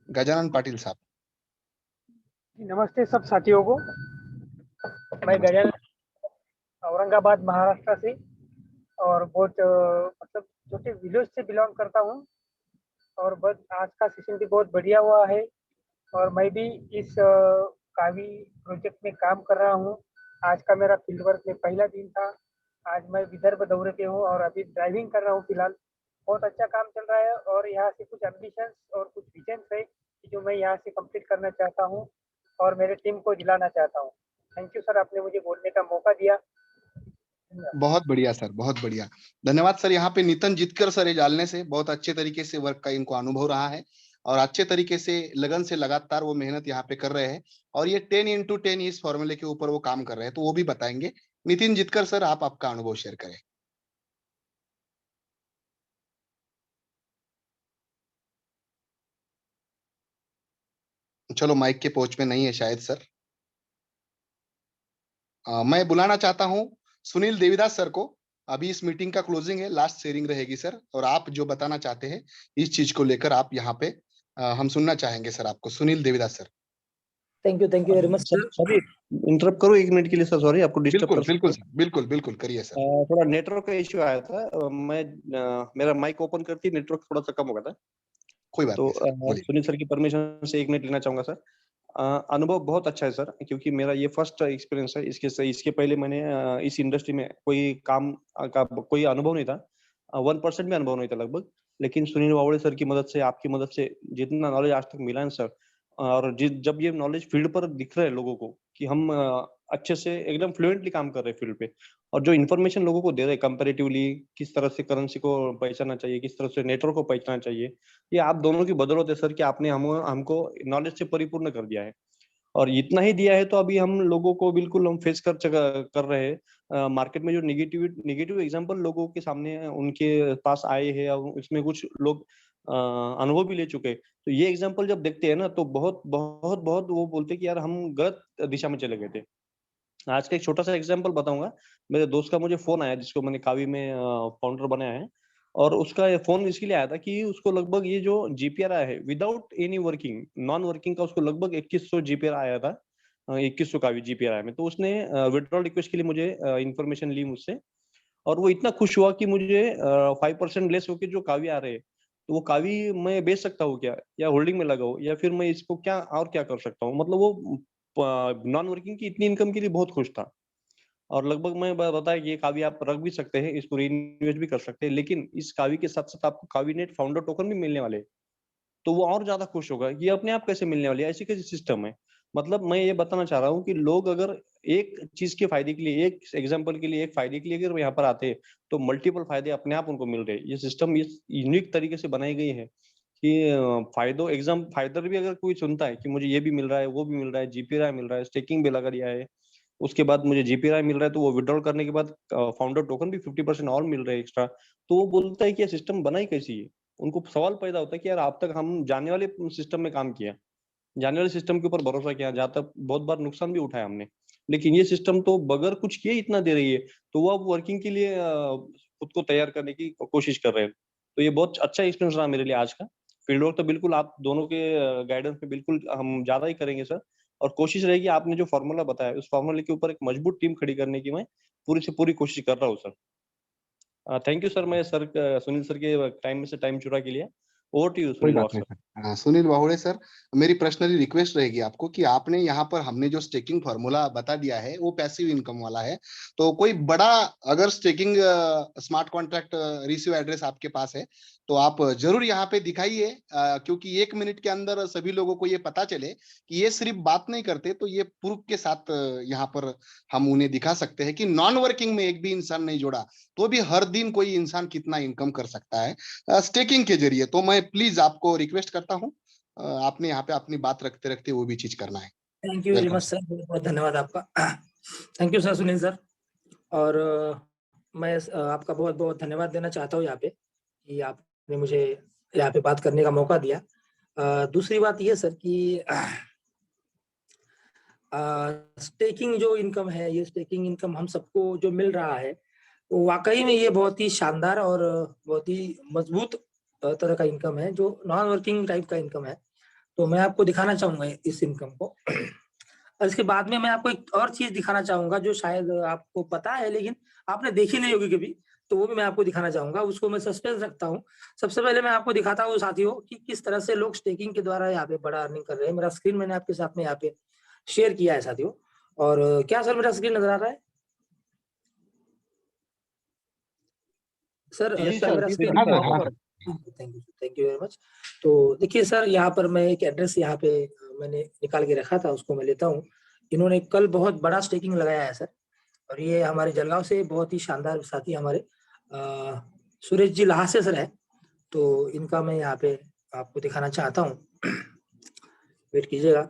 गजानन पाटिल साहब। नमस्ते सब साथियों को। मैं गजानन औरंगाबाद महाराष्ट्र से और बहुत मतलब छोटे विलेज से बिलोंग करता हूँ और बहुत आज का सेशन भी बहुत बढ़िया हुआ है और मैं भी इस कावी प्रोजेक्ट में काम कर रहा हूँ। आज का मेरा फील्ड वर्क में पहला दिन था। आज मैं विदर्भ दौरे पे हूँ और अभी ड्राइविंग कर रहा हूँ फिलहाल। बहुत अच्छा काम चल रहा है और यहाँ से कुछ एम्बिशंस और कुछ विजन्स है जो मैं यहाँ से कंप्लीट करना चाहता हूँ और मेरे टीम को दिलाना चाहता हूँ। थैंक यू सर, आपने मुझे बोलने का मौका दिया। बहुत बढ़िया सर, बहुत बढ़िया। धन्यवाद सर। यहाँ पे नितिन जितकर सर है डालने से बहुत अच्छे तरीके से वर्क का इनको अनुभव रहा है और अच्छे तरीके से लगन से लगातार वो मेहनत यहाँ पे कर रहे हैं और ये 10x10 इस फॉर्मूले के ऊपर वो काम कर रहे हैं, तो वो भी बताएंगे। नितिन जितकर सर, आप आपका अनुभव शेयर करें। चलो, माइक के पहुंच में नहीं है शायद सर। मैं बुलाना चाहता हूँ सुनील देवीदास सर को। अभी इस मीटिंग का क्लोजिंग है, लास्ट शेयरिंग रहेगी सर, और आप जो बताना चाहते हैं इस चीज को लेकर आप यहाँ पे हम सुनना चाहेंगे सर आपको। Sunil Devidas sir. Thank you very much sir. Sorry, interrupt करूं 1 मिनट के लिए सर? सॉरी, आपको डिस्टर्ब बिल्कुल कर बिल्कुल सर, बिल्कुल बिल्कुल करिए सर। थोड़ा नेटवर्क का इश्यू आया था। मेरा माइक ओपन करती नेटवर्क थोड़ा सा कम हो गया था, कोई बात तो नहीं सर, बोलिए। सुनील सर की परमिशन से 1 मिनट लेना चाहूंगा सर। अनुभव बहुत अच्छा है सर, क्योंकि मेरा ये फर्स्ट एक्सपीरियंस है। इसके पहले मैंने इस इंडस्ट्री में कोई काम का कोई अनुभव नहीं था, 1% भी अनुभव नहीं था लगभग। लेकिन सुनील वावड़े सर की मदद से, आपकी मदद से जितना नॉलेज आज तक मिला है सर, और जब ये नॉलेज फील्ड पर दिख रहा है लोगों को कि हम अच्छे से एकदम फ्लुएंटली काम कर रहे हैं फील्ड पे, और जो इन्फॉर्मेशन लोगों को दे रहे हैं कंपैरेटिवली, किस तरह से करेंसी को पहचानना चाहिए, किस तरह से नेटवर्क को पहचानना चाहिए, ये आप दोनों की बदौलत है सर कि आपने हमको नॉलेज से परिपूर्ण कर दिया है। और इतना ही दिया है तो अभी हम लोगों को बिल्कुल हम फेस कर रहे हैं। मार्केट में जो नेगेटिव एग्जांपल लोगों के सामने उनके पास आए हैं, और इसमें कुछ लोग अनुभव भी ले चुके हैं, तो ये एग्जांपल जब देखते हैं ना तो बहुत बहुत बहुत वो बोलते हैं कि यार हम गलत दिशा में चले गए थे। आज का एक छोटा सा एग्जांपल बताऊंगा। मेरे दोस्त का मुझे फोन आया, जिसको मैंने कावी में फाउंडर बनाया है, और उसका ये फोन इसके लिए आया था कि उसको लगभग ये जो जीपीआर आया है without any working, non working का, उसको लगभग 2100 जीपीआर आया था। 2100 कावी जीपीआर आया में, तो उसने विड्रॉल रिक्वेस्ट के लिए मुझे इन्फॉर्मेशन ली मुझसे, और वो इतना खुश हुआ कि मुझे 5% लेस होके जो कावी आ रहे हैं, तो वो कावी मैं बेच सकता हूँ क्या, या होल्डिंग में लगाऊं, या फिर मैं इसको क्या कर सकता हूँ। मतलब वो नॉन वर्किंग की इतनी इनकम के लिए बहुत खुश था। और लगभग मैं बताया कि ये कावी आप रख भी सकते हैं, इसको रीइन्वेस्ट भी कर सकते हैं, लेकिन इस कावी के साथ साथ आपको कावी नेट फाउंडर टोकन भी मिलने वाले हैं। तो वो और ज्यादा खुश होगा कि ये अपने आप कैसे मिलने वाली है, ऐसी कैसी सिस्टम है। मतलब मैं ये बताना चाह रहा हूँ कि लोग अगर एक चीज के फायदे के लिए, एक एग्जांपल के लिए, एक फायदे के लिए अगर यहाँ पर आते हैं, तो मल्टीपल फायदे अपने आप उनको मिल रहे हैं। ये सिस्टम इस यूनिक तरीके से बनाई गई है कि फायदर भी अगर कोई सुनता है कि मुझे ये भी मिल रहा है, वो भी मिल रहा है, जीपीआई मिल रहा है, स्टेकिंग भी लगा दिया है, उसके बाद मुझे जीपीआई मिल रहा है, तो वो विड्रॉल करने के बाद फाउंडर टोकन भी 50% और मिल रहा है एक्स्ट्रा। तो वो बोलता है कि ये सिस्टम बनाई कैसी है। उनको सवाल पैदा होता है कि यार अब तक हम जाने वाले सिस्टम में काम किया, जाने वाले सिस्टम के ऊपर भरोसा किया, जहाँ तक बहुत बार नुकसान भी उठाया हमने, लेकिन ये सिस्टम तो बगैर कुछ किए इतना दे रही है, तो वो अब वर्किंग के लिए खुद को तैयार करने की कोशिश कर रहे हैं। तो ये बहुत अच्छा एक्सपीरियंस रहा मेरे लिए आज का। फील्ड वर्क तो बिल्कुल आप दोनों के गाइडेंस पे बिल्कुल हम ज्यादा ही करेंगे सर, और कोशिश रहेगी आपने जो फॉर्मूला बताया उस फॉर्मूले के ऊपर एक मजबूत टीम खड़ी करने की मैं पूरी से पूरी कोशिश कर रहा हूँ सर। Thank you sir. मैं सर सुनील सर के टाइम में से टाइम चुरा के लिए, ओवर टू यू कोई सुनील बात वाक नहीं सर। सर। हाँ, सुनील वाहुड़े सर, मेरी पर्सनली रिक्वेस्ट रहेगी आपको कि आपने यहाँ पर हमने जो स्टेकिंग फार्मूला बता दिया है वो पैसिव इनकम वाला है। तो कोई बड़ा अगर staking smart contract receive address आपके पास है तो आप जरूर यहाँ पे दिखाइए, क्योंकि 1 मिनट के अंदर सभी लोगों को ये पता चले कि ये सिर्फ बात नहीं करते, तो ये प्रूफ के साथ यहाँ पर हम उन्हें दिखा सकते हैं कि नॉन वर्किंग में एक भी इंसान नहीं जोड़ा तो भी हर दिन कोई इंसान कितना इनकम कर सकता है स्टेकिंग के जरिए। तो मैं प्लीज आपको रिक्वेस्ट करता हूँ, आपने यहाँ पे अपनी बात रखते रखते वो भी चीज करना है। Thank you very welcome much sir, बहुत बहुत धन्यवाद आपका। Thank you sir Sunil sir. और मैं आपका बहुत बहुत धन्यवाद देना चाहता हूँ यहाँ पे कि आपने मुझे यहाँ पे बात करने का मौका दिया। दूसरी बात ये सर कि स्टेकिंग जो इनकम है, ये स्टेकिंग इनकम हम सबको जो मिल रहा है वो वाकई में ये बहुत ही शानदार और बहुत ही मजबूत तरह का इनकम है, जो नॉन वर्किंग टाइप का इनकम है। तो मैं आपको दिखाना चाहूंगा इस इनकम को। और इसके बाद में मैं आपको एक और चीज दिखाना चाहूंगा जो शायद आपको पता है लेकिन आपने देखी नहीं होगी कभी, तो वो भी मैं आपको दिखाना चाहूंगा। उसको मैं सस्पेंस रखता हूँ। सबसे पहले मैं आपको दिखाता हूँ साथियों कि किस तरह से लोग स्टेकिंग के द्वारा यहाँ पे बड़ा अर्निंग कर रहे हैं। मेरा स्क्रीन मैंने आपके साथ में यहाँ पे शेयर किया है साथियों। और क्या सर मेरा स्क्रीन नजर आ रहा है सर? यस क्या सर, मेरा जी स्क्रीन? सर, हाँ sir. Thank you very much. तो देखिए सर, यहाँ पर मैं एक एड्रेस यहाँ पे मैंने निकाल के रखा था, उसको मैं लेता हूँ। इन्होंने कल बहुत बड़ा स्टेकिंग लगाया है सर, और ये हमारे जलगांव से बहुत ही शानदार साथी हमारे सुरेश जी लहासे सर है। तो इनका मैं यहाँ पे आपको दिखाना चाहता हूँ। वेट कीजिएगा।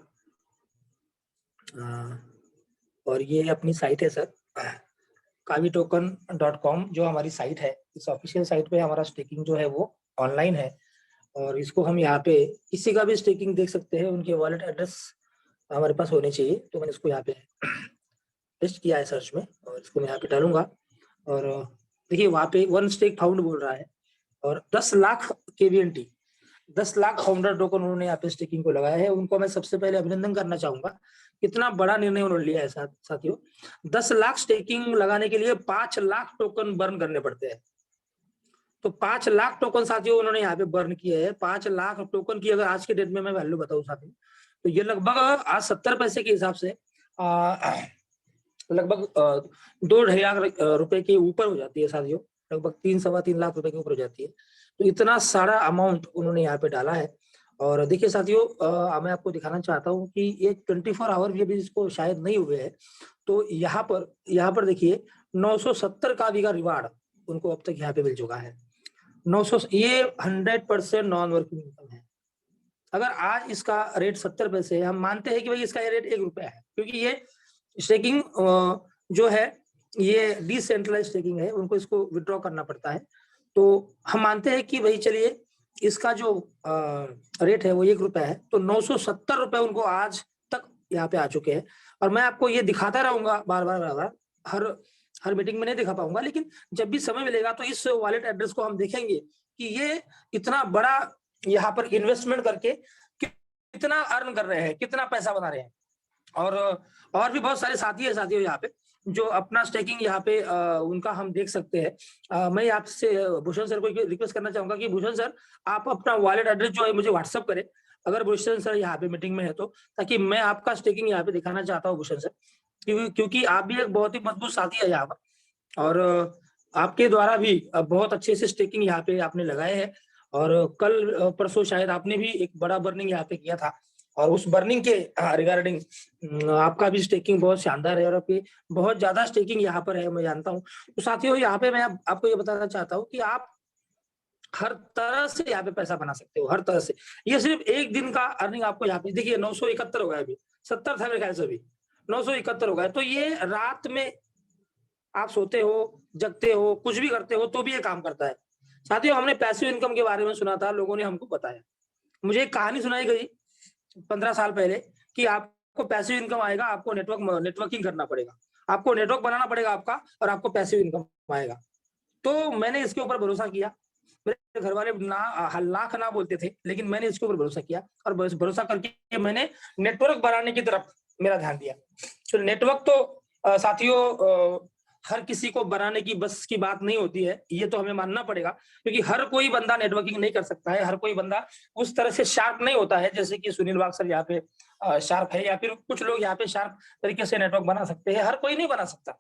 और ये अपनी साइट है सर, kavitoken.com जो हमारी साइट है। इस ऑफिशियल साइट पे हमारा स्टेकिंग जो है वो ऑनलाइन है। और इसको हम यहाँ पे किसी का भी स्टेकिंग देख सकते हैं, उनके वॉलेट एड्रेस हमारे पास होने चाहिए। तो मैंने इसको यहाँ पे टेस्ट किया है सर्च में, और इसको मैं यहाँ पे डालूंगा। और देखिए वहाँ पे 1 स्टेक फाउंड बोल रहा है, और 10 lakh KVNT 10 lakh founder token उन्होंने यहाँ पे स्टेकिंग को लगाया है। उनको मैं सबसे पहले अभिनंदन करना चाहूंगा, कितना बड़ा निर्णय उन्होंने लिया है साथियों। 10 लाख स्टेकिंग लगाने के लिए 5 लाख टोकन बर्न करने पड़ते हैं। तो 5 लाख टोकन साथियों उन्होंने यहाँ पे बर्न किए हैं। 5 लाख टोकन की अगर आज के डेट में मैं वैल्यू बताऊं साथियों, तो ये लगभग आज 70 पैसे के हिसाब से लगभग 2.5 रुपए के ऊपर हो जाती है साथियों। लगभग 3-3.25 लाख रुपए के ऊपर हो जाती है। तो इतना सारा अमाउंट उन्होंने यहाँ पे डाला है। और देखिए साथियों, मैं आपको दिखाना चाहता हूँ कि ये 24 आवर भी इसको शायद नहीं हुए हैं। तो यहाँ पर देखिए 970 का भी का रिवार्ड उनको अब तक यहाँ पे मिल चुका है। 900, ये 100% नॉन वर्किंग इनकम है। अगर आज इसका रेट 70 पैसे है, हम मानते हैं कि भाई इसका रेट 1 रुपया है, क्योंकि ये स्टेकिंग जो है ये डिसेंट्रलाइज स्टेकिंग है, उनको इसको विड्रॉ करना पड़ता है। तो हम मानते हैं कि भाई चलिए इसका जो रेट है वो 1 रुपया है, तो 970 रुपए उनको आज तक यहाँ पे आ चुके हैं। और मैं आपको ये दिखाता रहूंगा बार बार, हर मीटिंग में नहीं दिखा पाऊंगा, लेकिन जब भी समय मिलेगा तो इस वॉलेट एड्रेस को हम देखेंगे कि ये इतना बड़ा यहाँ पर इन्वेस्टमेंट करके कितना अर्न कर रहे हैं, कितना पैसा बना रहे हैं। और भी बहुत सारे साथी है साथियों यहाँ पे जो अपना स्टेकिंग यहाँ पे उनका हम देख सकते हैं। मैं आपसे भूषण सर को रिक्वेस्ट करना चाहूंगा कि भूषण सर आप अपना वॉलेट एड्रेस जो है मुझे व्हाट्सअप करें, अगर भूषण सर यहाँ पे मीटिंग में है तो, ताकि मैं आपका स्टेकिंग यहाँ पे दिखाना चाहता हूँ भूषण सर, क्योंकि आप भी एक बहुत ही मजबूत साथी है यहाँ पर, और आपके द्वारा भी बहुत अच्छे से स्टेकिंग यहाँ पे आपने लगाए हैं। और कल परसों शायद आपने भी एक बड़ा बर्निंग यहाँ पे किया था, और उस बर्निंग के रिगार्डिंग आपका भी स्टेकिंग बहुत शानदार है, और आपकी बहुत ज्यादा स्टेकिंग यहाँ पर है, मैं जानता हूँ। तो साथियों यहाँ पे मैं आपको ये बताना चाहता हूँ कि आप हर तरह से यहाँ पे पैसा बना सकते हो, हर तरह से। ये सिर्फ एक दिन का अर्निंग आपको यहाँ पे देखिए 971 हो गया, अभी 70 था मेरे ख्याल से, अभी 971 हो गया। तो ये रात में आप सोते हो, जगते हो, कुछ भी करते हो तो भी ये काम करता है साथियों। हमने पैसिव इनकम के बारे में सुना था, लोगों ने हमको बताया, मुझे एक कहानी सुनाई गई 15 साल पहले कि आपको पैसिव इनकम आएगा, आपको नेटवर्किंग करना पड़ेगा, आपको नेटवर्क बनाना पड़ेगा आपका, और आपको पैसिव इनकम आएगा। तो मैंने इसके ऊपर भरोसा किया। मेरे घर वाले लाख ना बोलते थे, लेकिन मैंने इसके ऊपर भरोसा किया, और भरोसा करके मैंने नेटवर्क बनाने की तरफ मेरा ध्यान दिया। तो नेटवर्क तो साथियों हर किसी को बनाने की बस की बात नहीं होती है, ये तो हमें मानना पड़ेगा, क्योंकि हर कोई बंदा नेटवर्किंग नहीं कर सकता है, हर कोई बंदा उस तरह से शार्प नहीं होता है जैसे कि सुनील वाग सर यहाँ पे शार्प है, या फिर कुछ लोग यहाँ पे शार्प तरीके से नेटवर्क बना सकते हैं। हर कोई नहीं बना सकता,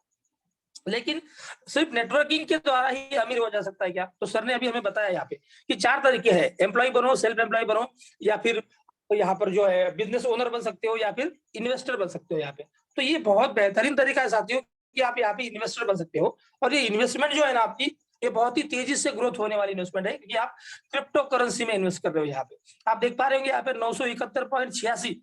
लेकिन सिर्फ नेटवर्किंग के द्वारा ही अमीर हो जा सकता है क्या? तो सर ने अभी हमें बताया यहाँ पे कि 4 तरीके हैं, एम्प्लॉय बनो, सेल्फ एम्प्लॉय बनो, या फिर यहाँ पर जो है बिजनेस ओनर बन सकते हो, या फिर इन्वेस्टर बन सकते हो यहाँ पे। तो ये बहुत बेहतरीन तरीका है साथियों कि आप यहाँ पे इन्वेस्टर बन सकते हो, और ये इन्वेस्टमेंट जो है ना आपकी, ये बहुत ही तेजी से ग्रोथ होने वाली इन्वेस्टमेंट है, क्योंकि आप क्रिप्टो करेंसी में इन्वेस्ट कर रहे हो। यहाँ पे आप देख पा रहे होंगे यहाँ पे 971.86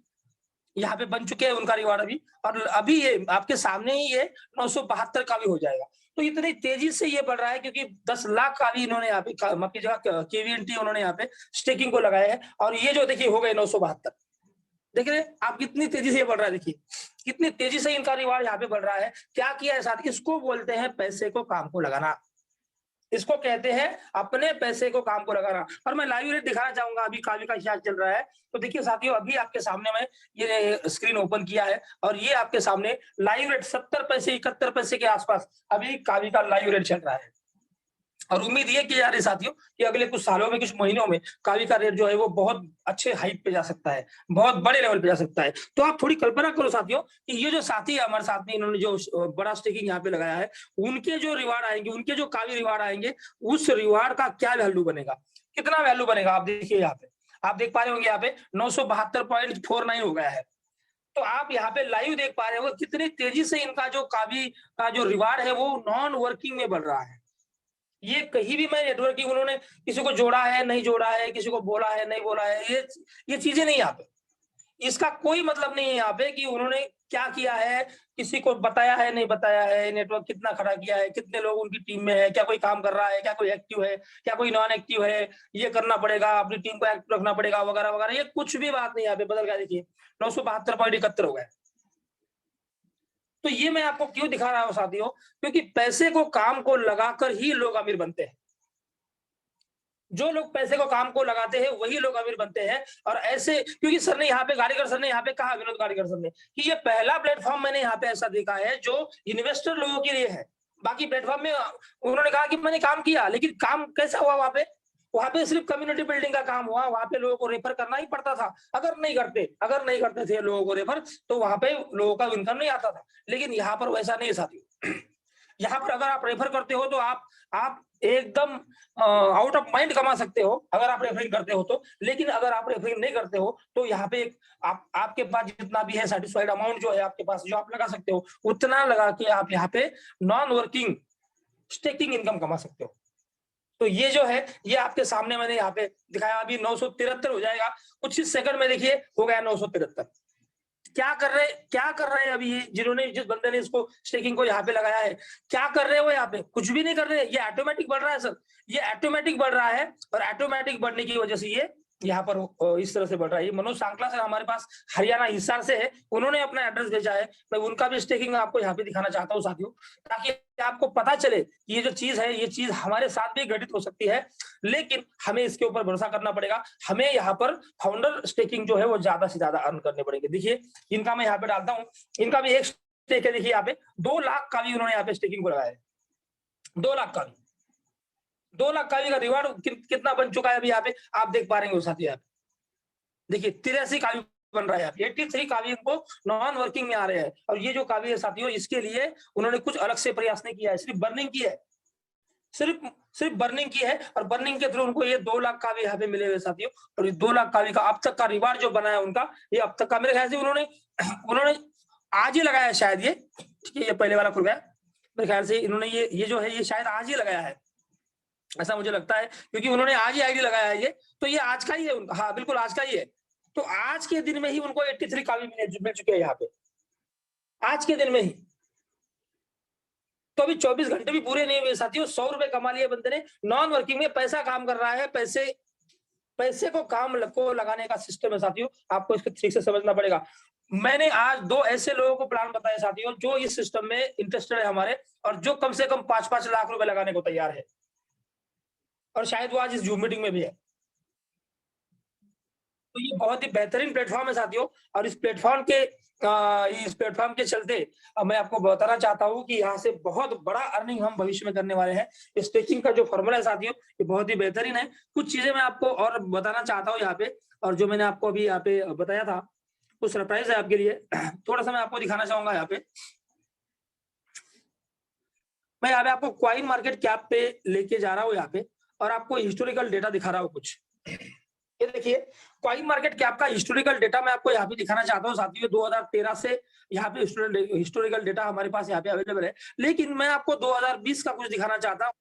यहाँ पे बन चुके हैं उनका रिवार्ड अभी, और अभी ये आपके सामने ही ये 972 का भी हो जाएगा। तो इतनी तेजी से ये बढ़ रहा है क्योंकि 10 लाख का भी इन्होंने यहाँ पे की जगह केवीएनटी उन्होंने यहाँ पे स्टेकिंग को लगाया है, और ये जो देखिए हो गए 972। देख रहे हैं आप कितनी तेजी से ये बढ़ रहा है, देखिए कितनी तेजी से इनका रिवार्ड यहाँ पे बढ़ रहा है। क्या किया है साथ, इसको बोलते हैं पैसे को काम को लगाना, इसको कहते हैं अपने पैसे को काम को लगाना। और मैं लाइव रेट दिखाना चाहूंगा, अभी कावी का शेयर चल रहा है, तो देखिए साथियों अभी आपके सामने मैं ये स्क्रीन ओपन किया है, और ये आपके सामने लाइव रेट 70 पैसे 71 पैसे के आसपास अभी कावी का लाइव रेट चल रहा है। और उम्मीद ये की जा रही साथियों कि अगले कुछ सालों में, कुछ महीनों में कावी का रेट जो है वो बहुत अच्छे हाइट पे जा सकता है, बहुत बड़े लेवल पे जा सकता है। तो आप थोड़ी कल्पना करो साथियों कि ये जो साथी है हमारे साथ में, इन्होंने जो बड़ा स्टेकिंग यहाँ पे लगाया है, उनके जो रिवार्ड आएंगे, उनके जो कावी रिवार्ड आएंगे, उस रिवार्ड का क्या वैल्यू बनेगा, कितना वैल्यू बनेगा। आप देखिए यहाँ पे, आप देख पा रहे होंगे यहाँ पे 972.49 हो गया है। तो आप यहाँ पे लाइव देख पा रहे हो कितनी तेजी से इनका जो कावी का जो रिवार्ड है वो नॉन वर्किंग में बढ़ रहा है। ये कहीं भी मैं नेटवर्किंग उन्होंने किसी को जोड़ा है नहीं जोड़ा है, किसी को बोला है नहीं बोला है, ये चीजें नहीं यहाँ पे, इसका कोई मतलब नहीं है यहाँ पे कि उन्होंने क्या किया है, किसी को बताया है नहीं बताया है, नेटवर्क कितना खड़ा किया है, कितने लोग उनकी टीम में है, क्या कोई काम कर रहा है, क्या कोई एक्टिव है, क्या कोई नॉन एक्टिव है, ये करना पड़ेगा, अपनी टीम को एक्टिव रखना पड़ेगा वगैरह वगैरह, ये कुछ भी बात नहीं यहाँ पे बदल गया। देखिए 972.71 हो गया। तो ये मैं आपको क्यों दिखा रहा हूं साथियों, क्योंकि पैसे को काम को लगाकर ही लोग अमीर बनते हैं। जो लोग पैसे को काम को लगाते हैं वही लोग अमीर बनते हैं। और ऐसे, क्योंकि सर ने यहाँ पे गाड़ीकर सर ने यहाँ पे कहा, विनोद गाड़ीकर सर ने, कि ये पहला प्लेटफॉर्म मैंने यहाँ पे ऐसा देखा है जो इन्वेस्टर लोगों के लिए है। बाकी प्लेटफॉर्म में उन्होंने कहा कि मैंने काम किया, लेकिन काम कैसा हुआ वहां पे सिर्फ कम्युनिटी बिल्डिंग का काम हुआ, वहां पे लोगों को रेफर करना ही पड़ता था। अगर नहीं करते थे लोगों को रेफर, तो वहां पे लोगों का इनकम नहीं आता था। लेकिन यहाँ पर वैसा नहीं साथियों, यहाँ पर अगर आप रेफर करते हो तो आप एकदम आउट ऑफ माइंड कमा सकते हो अगर आप रेफरिंग करते हो तो। लेकिन अगर आप रेफरिंग नहीं करते हो तो यहाँ पे आपके पास जितना भी है सेटिस्फाइड अमाउंट जो है आपके पास, जो आप लगा सकते हो, उतना लगा के आप यहाँ पे नॉन वर्किंग स्टेकिंग इनकम कमा सकते हो। तो ये जो है ये आपके सामने मैंने यहाँ पे दिखाया। अभी 973 हो जाएगा कुछ ही सेकंड में, देखिए हो गया 973। क्या कर रहे हैं अभी ये जिस बंदे ने इसको स्टेकिंग को यहाँ पे लगाया है, क्या कर रहे हैं वो यहाँ पे? कुछ भी नहीं कर रहे हैं, ये ऑटोमेटिक बढ़ रहा है सर, ये ऑटोमेटिक बढ़ रहा है। और ऑटोमेटिक बढ़ने की वजह से ये यहाँ पर इस तरह से बढ़ रहा है। ये मनोज सांकला सर हमारे पास हरियाणा हिसार से है, उन्होंने अपना एड्रेस भेजा है, मैं उनका भी स्टेकिंग आपको यहाँ पे दिखाना चाहता हूँ साथियों, ताकि आपको पता चले कि ये जो चीज है ये चीज हमारे साथ भी घटित हो सकती है। लेकिन हमें इसके ऊपर भरोसा करना पड़ेगा, हमें यहाँ पर फाउंडर स्टेकिंग जो है वो ज्यादा से ज्यादा अर्न करने पड़ेंगे। देखिए इनका मैं यहाँ पे डालता हूँ, इनका भी एक स्टेक है, देखिए यहाँ पे 2 लाख का भी उन्होंने यहाँ पे स्टेकिंग को लगाया है। 2 लाख का भी 2 लाख का भी का रिवार्ड कितना बन चुका है अभी यहाँ पे आप देख पा रहे हैं साथी। यहाँ पे देखिए 83 कावी बन रहा है, 83 कावी इनको नॉन वर्किंग में आ रहे हैं। और ये जो कावी है साथियों, इसके लिए उन्होंने कुछ अलग से प्रयास नहीं किया है, सिर्फ बर्निंग की है, सिर्फ बर्निंग की है। और बर्निंग के थ्रू उनको ये 2 लाख कावी यहाँ पे मिले हुए साथियों। और ये 2 लाख कावी का अब तक का रिवार्ड जो बना है उनका, ये अब तक का मेरे ख्याल से उन्होंने आज ही लगाया है शायद, ये ठीक है, ये पहले वाला खुल गया मेरे ख्याल से, इन्होंने ये जो है ये शायद आज ही लगाया है, ऐसा मुझे लगता है, क्योंकि उन्होंने आज ही आईडी लगाया है ये, तो ये आज का ही है उनका। हाँ बिल्कुल आज का ही है। तो आज के दिन में ही उनको 83 कावी मिल चुके हैं यहाँ पे, आज के दिन में ही। तो अभी 24 घंटे भी पूरे नहीं हुए साथियों, 100 रुपए कमा लिए बंदे ने। नॉन वर्किंग में पैसा काम कर रहा है, पैसे को काम को लगाने का सिस्टम है साथियों, आपको इसको ठीक से समझना पड़ेगा। मैंने आज 2 ऐसे लोगों को प्लान बताया साथियों जो इस सिस्टम में इंटरेस्टेड है हमारे, और जो कम से कम 5-5 लाख रुपए लगाने को तैयार है। और शायद वो आज इस जूम मीटिंग में भी है। तो ये बहुत ही बेहतरीन प्लेटफॉर्म है साथियों, और इस प्लेटफॉर्म के चलते मैं आपको बताना चाहता हूँ कि यहाँ से बहुत बड़ा अर्निंग हम भविष्य में करने वाले हैं। स्टेकिंग का जो फॉर्मूला है साथियों, ये बहुत ही बेहतरीन है। कुछ चीजें मैं आपको और बताना चाहता हूँ यहाँ पे, और जो मैंने आपको अभी यहाँ पे बताया था कुछ सरप्राइज है आपके लिए। थोड़ा सा मैं आपको दिखाना चाहूंगा यहाँ पे। मैं यहाँ पे आपको कॉइन मार्केट कैप पे लेके जा रहा हूँ यहाँ पे, और आपको हिस्टोरिकल डेटा दिखा रहा हूँ कुछ। ये देखिए कॉइन मार्केट कैप का हिस्टोरिकल डेटा मैं आपको यहाँ पे दिखाना चाहता हूँ साथियों। 2013 से यहाँ पे हिस्टोरिकल डेटा हमारे पास यहाँ पे अवेलेबल है, लेकिन मैं आपको 2020 का कुछ दिखाना चाहता हूँ।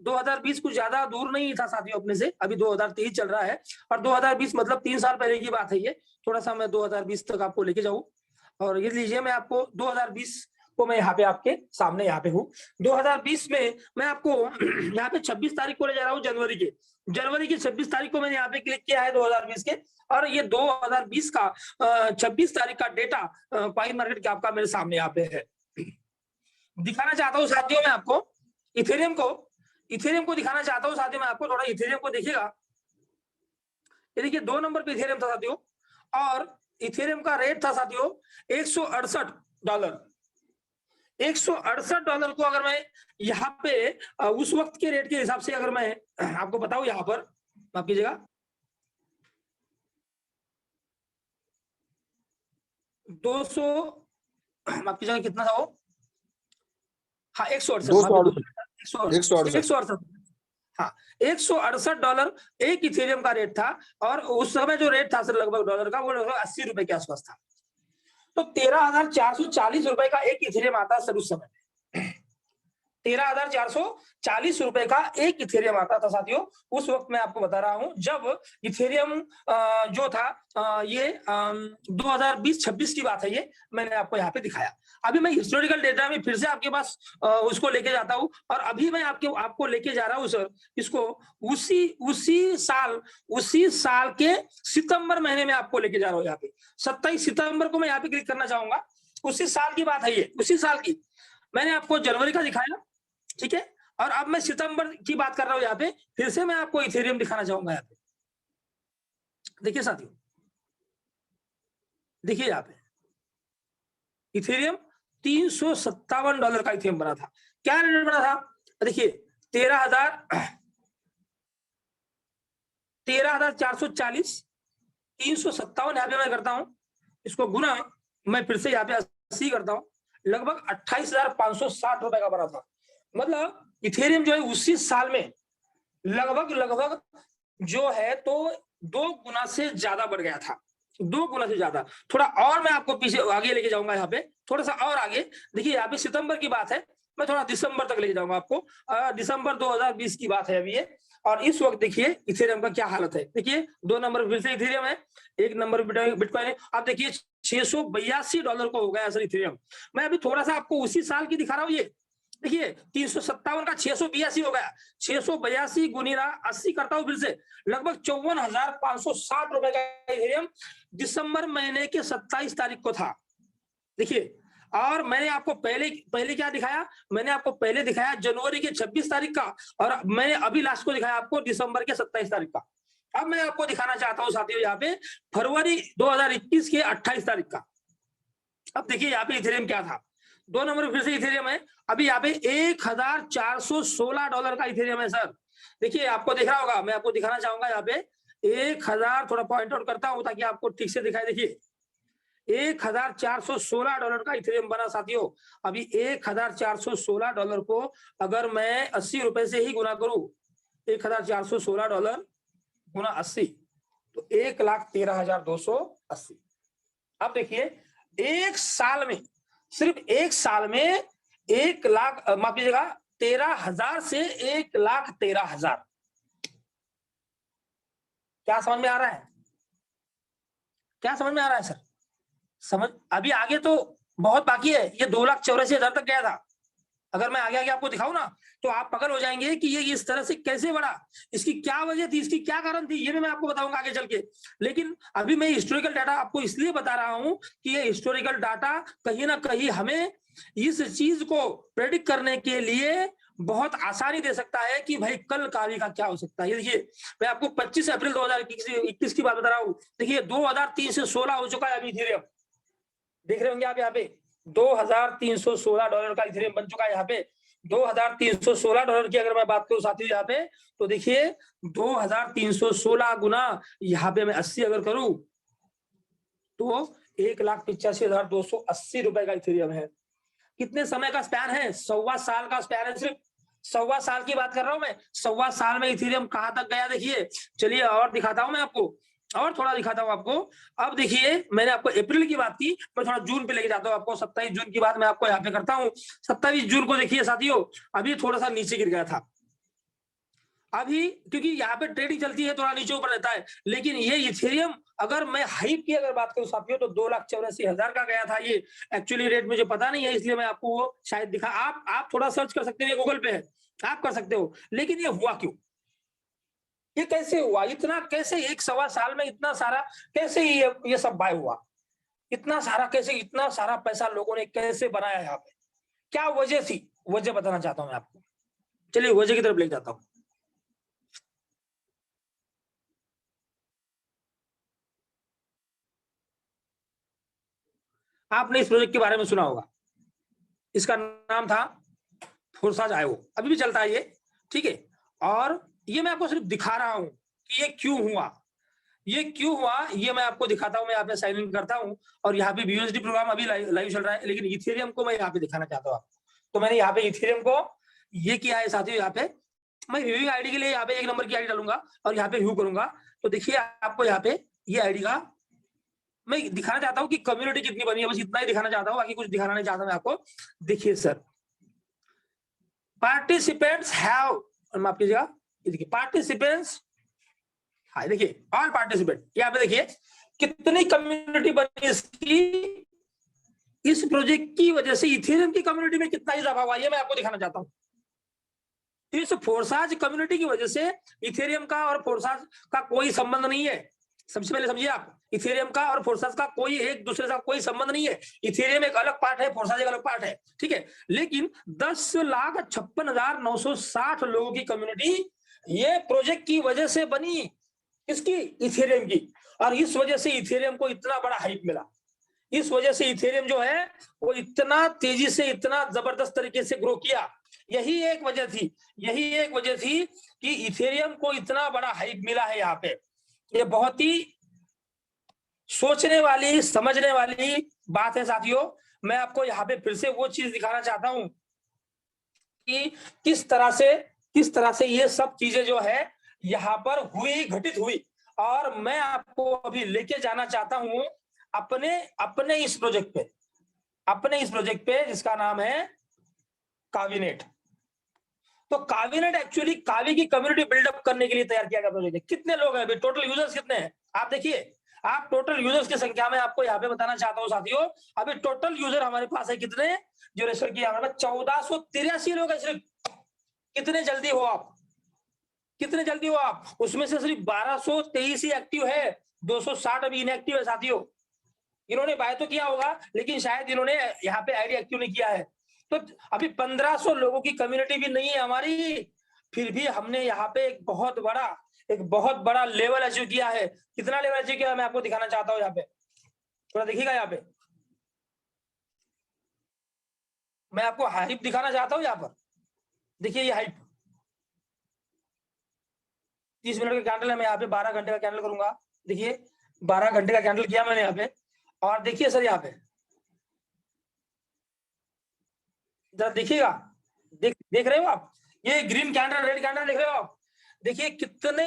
2020 कुछ ज्यादा दूर नहीं था साथियों अपने से, अभी 2023 चल रहा है, और 2020 मतलब 3 साल पहले की बात है ये। थोड़ा सा मैं 2020 तक आपको लेके जाऊँ, और ये लीजिए मैं आपको 2020 को मैं यहाँ पे आपके सामने यहाँ पे हूँ। 2020 में मैं आपको यहाँ पे 26 तारीख को ले जा रहा हूँ, जनवरी की 26 तारीख को मैंने यहाँ पे क्लिक किया है 2020 के, और ये 2020 का 26 तारीख का डेटा कॉइन मार्केट कैप का मेरे सामने यहाँ पे है। दिखाना चाहता हूँ साथियों मैं आपको इथेरियम को दिखाना चाहता हूँ साथियों मैं आपको। थोड़ा इथेरियम को देखिएगा, ये देखिए 2 नंबर पे इथेरियम था साथियों, और इथेरियम का रेट था साथियों $168। $168 को अगर मैं यहाँ पे उस वक्त के रेट के हिसाब से अगर मैं आपको बताऊं, यहाँ पर माफ कीजिएगा 200 माफ कीजिएगा कितना था वो, हाँ 168 हाँ $168 एक इथेरियम का रेट था, और उस समय जो रेट था सर लगभग डॉलर का वो लगभग 80 रुपए के आसपास था। तो 13,440 रुपए का एक इथेरियम आता सर उस समय, 13,440 रुपए का एक इथेरियम आता था साथियों उस वक्त। मैं आपको बता रहा हूं जब इथेरियम जो था ये 2020-26 की बात है, ये मैंने आपको यहाँ पे दिखाया। अभी मैं हिस्टोरिकल डेटा में फिर से आपके पास उसको लेके जाता हूं, और अभी मैं आपको लेके जा रहा हूं सर इसको उसी साल के सितंबर महीने में आपको लेके जा रहा हूँ। यहाँ पे 27 सितंबर को मैं यहाँ पे क्लिक करना चाहूंगा। उसी साल की बात है ये, उसी साल की। मैंने आपको जनवरी का दिखाया, ठीक है, और अब मैं सितंबर की बात कर रहा हूं यहाँ पे। फिर से मैं आपको इथेरियम दिखाना चाहूंगा यहाँ पे। देखिए साथियों, देखिए यहाँ पे इथेरियम $357 का इथेरियम बना था। क्या रेट बना था, देखिए 13,440, 357 यहाँ पे मैं करता हूं, इसको गुना मैं फिर से यहाँ पे 80 करता हूं, लगभग 28,560 रुपए का बना था। मतलब इथेरियम जो है उसी साल में लगभग जो है तो 2 गुना से ज्यादा बढ़ गया था, 2 गुना से ज्यादा। थोड़ा और मैं आपको पीछे आगे लेके जाऊंगा यहाँ पे, थोड़ा सा और आगे। देखिए यहाँ पे सितंबर की बात है, मैं थोड़ा दिसंबर तक लेके जाऊंगा आपको। दिसंबर 2020 की बात है अभी ये, और इस वक्त देखिए इथेरियम का क्या हालत है। देखिए 2 नंबर फिर से इथेरियम है, 1 नंबर बिटकॉइन है। आप देखिए $682 को हो गया सर इथेरियम। मैं अभी थोड़ा सा आपको उसी साल की दिखा रहा हूँ। ये देखिए 357 का 682 हो गया, 682 गुणिरा 80 करता हूँ फिर से, लगभग 54,560 रुपए का इथेरियम दिसंबर महीने के 27 तारीख को था। देखिए, और मैंने आपको पहले क्या दिखाया, मैंने आपको पहले दिखाया जनवरी के 26 तारीख का, और मैंने अभी लास्ट को दिखाया आपको दिसंबर के 27 तारीख का। अब मैं आपको दिखाना चाहता हूं साथियों यहाँ पे फरवरी 2021 के 28 तारीख का। अब देखिए यहाँ पे इथेरियम क्या था, 2 नंबर फिर से इथेरियम है। अभी यहाँ पे $1,416 का इथेरियम है सर। देखिए आपको दिख रहा होगा, मैं आपको दिखाना चाहूंगा यहाँ पे 1,000, थोड़ा पॉइंट आउट करता हूं ताकि आपको ठीक से दिखाई। देखिए $1,416 का इथेरियम बना साथियों। अभी $1,416 को अगर मैं 80 रुपए से ही गुना करूं, $1,416 गुना 80 तो 1,13,280। अब देखिए एक साल में, सिर्फ एक साल में 1 लाख, माफ कीजिएगा 13,000 से 1,13,000। क्या समझ में आ रहा है, क्या समझ में आ रहा है सर? समझ अभी आगे तो बहुत बाकी है। ये 2,84,000 तक गया था। अगर मैं आगे आपको दिखाऊं ना तो आप पकड़ हो जाएंगे कि ये इस तरह से कैसे बढ़ा, इसकी क्या वजह थी, इसकी क्या कारण थी, ये भी मैं आपको बताऊंगा आगे चल के। लेकिन अभी मैं हिस्टोरिकल डाटा आपको इसलिए बता रहा हूं कि ये हिस्टोरिकल डाटा कहीं ना कहीं हमें इस चीज को प्रेडिक्ट करने के लिए बहुत आसानी दे सकता है कि भाई कल कार्य का क्या हो सकता है। ये देखिए मैं आपको 25 अप्रैल 2021 की बात बता रहा हूँ। देखिए 2316 हो चुका है अभी इथेरियम, देख रहे होंगे आप यहाँ पे $2316 का इथेरियम बन चुका है। यहाँ पे $2316 की अगर मैं बात करूं साथियों यहाँ पे, तो देखिए 2316 गुना यहाँ पे मैं 80 अगर करूं तो 1,85,280 रुपए का इथेरियम है। कितने समय का स्पैन है? 1.25 साल का स्पैन है, सिर्फ 1.25 साल की बात कर रहा हूं मैं। 1.25 साल में इथेरियम कहां तक गया देखिए। चलिए और दिखाता हूं मैं आपको, और थोड़ा दिखाता हूं आपको। अब देखिए मैंने आपको अप्रैल की बात की, मैं थोड़ा जून पे लेके जाता हूं आपको। 27 जून की बात मैं आपको यहाँ पे करता हूं। 27 जून को देखिए साथियों, अभी थोड़ा सा नीचे गिर गया था अभी, क्योंकि यहाँ पे ट्रेडिंग चलती है थोड़ा नीचे ऊपर रहता है। लेकिन ये इथेरियम अगर मैं हाइप की अगर बात करूं साथियों तो 2,84,000 का गया था। ये एक्चुअली रेट मुझे पता नहीं है, इसलिए मैं आपको वो शायद दिखा। आप थोड़ा सर्च कर सकते हो, गूगल पे है, आप कर सकते हो। लेकिन ये हुआ क्यों? ये कैसे हुआ? इतना कैसे 1.25 साल में इतना सारा कैसे ये सब बाय हुआ? इतना सारा कैसे, इतना सारा पैसा लोगों ने कैसे बनाया यहाँ पे? क्या वजह थी? वजह बताना चाहता हूं मैं आपको। चलिए वजह की तरफ ले जाता हूं। आपने इस प्रोजेक्ट के बारे में सुना होगा, इसका नाम था फोर्साज आयो, अभी भी चलता है ये, ठीक है। और ये मैं आपको सिर्फ दिखा रहा हूं कि ये क्यों हुआ, ये क्यों हुआ ये मैं आपको दिखाता हूं। मैं यहाँ पे साइन इन करता हूं और यहाँ पे BUSD प्रोग्राम अभी लाइव चल रहा है, लेकिन इथेरियम को मैं यहाँ पे दिखाना चाहता हूँ आपको। तो मैंने यहाँ पे इथेरियम को ये किया है साथियों। यहाँ पे मैं रिव्यूइंग आईडी के लिए यहाँ पे 1 नंबर की आईडी डालूंगा और यहाँ पे व्यू करूंगा। तो देखिए आपको यहाँ पे ये आईडी का मैं दिखाना चाहता हूँ कि कम्युनिटी कितनी बनी है, बस इतना ही दिखाना चाहता हूँ, बाकी कुछ दिखाना नहीं चाहता मैं आपको। देखिए सर, पार्टिसिपेंट्स हैव, माफ कीजिएगा, देखिए पार्टिसिपेंट्स, हाँ देखिए ऑल पार्टिसिपेंट, यहाँ पे देखिए कितनी कम्युनिटी बनी इसकी। इस प्रोजेक्ट की वजह से इथेरियम की कम्युनिटी में कितना इजाफा हुआ ये मैं आपको दिखाना चाहता हूँ। इस फोर्साज कम्युनिटी की वजह से इथेरियम का और फोर्साज का कोई संबंध नहीं है। सबसे पहले समझिए आप, इथेरियम का और फोर्साज का कोई एक दूसरे का कोई संबंध नहीं है। इथेरियम एक अलग पार्ट है, फोर्साज एक अलग पार्ट है, ठीक है। लेकिन 10,56,960 लोगों की कम्युनिटी ये प्रोजेक्ट की वजह से बनी, इसकी इथेरियम की। और इस वजह से इथेरियम को इतना बड़ा हाइप मिला, इस वजह से इथेरियम जो है वो इतना तेजी से, इतना जबरदस्त तरीके से ग्रो किया। यही एक वजह थी, यही एक वजह थी कि इथेरियम को इतना बड़ा हाइप मिला है यहाँ पे। ये बहुत ही सोचने वाली, समझने वाली बात है साथियों। मैं आपको यहाँ पे फिर से वो चीज दिखाना चाहता हूं कि किस तरह से ये सब चीजें जो है यहाँ पर हुई, घटित हुई। और मैं आपको अभी लेके जाना चाहता हूं अपने इस प्रोजेक्ट पे, जिसका नाम है कावीनेट। तो कावीनेट एक्चुअली कावी की कम्युनिटी बिल्डअप करने के लिए तैयार किया गया प्रोजेक्ट है। कितने लोग हैं अभी, टोटल यूजर्स कितने हैं आप देखिए। आप टोटल यूजर्स की संख्या में आपको यहाँ पे बताना चाहता हूँ साथियों। अभी टोटल यूजर हमारे पास है कितने, जो रजिस्टर किया हमारे पास 1483 लोग हैं सिर्फ। कितने जल्दी हो आप, कितने जल्दी हो आप। उसमें से सिर्फ 1223 ही एक्टिव है, 260 अभी इनएक्टिव है साथियों। इन्होंने बाय तो किया होगा लेकिन शायद इन्होंने यहाँ पे आईडी एक्टिव नहीं किया है। तो अभी 1500 लोगों की कम्युनिटी भी नहीं है हमारी, फिर भी हमने यहाँ पे एक बहुत बड़ा लेवल अचीव किया है। कितना लेवल अचीव किया मैं आपको दिखाना चाहता हूँ। यहाँ पे थोड़ा देखिएगा, यहाँ पे मैं आपको हाइप दिखाना चाहता हूँ। यहाँ पर देखिए ये हाइप 30 मिनट का कैंडल है, मैं यहाँ पे 12 घंटे का कैंडल करूंगा। देखिए 12 घंटे का कैंडल किया मैंने यहाँ पे। और देखिए सर यहाँ पे जरा देखिएगा, देख रहे हो आप, ये ग्रीन कैंडल, रेड कैंडल देख रहे हो आप। देखिए कितने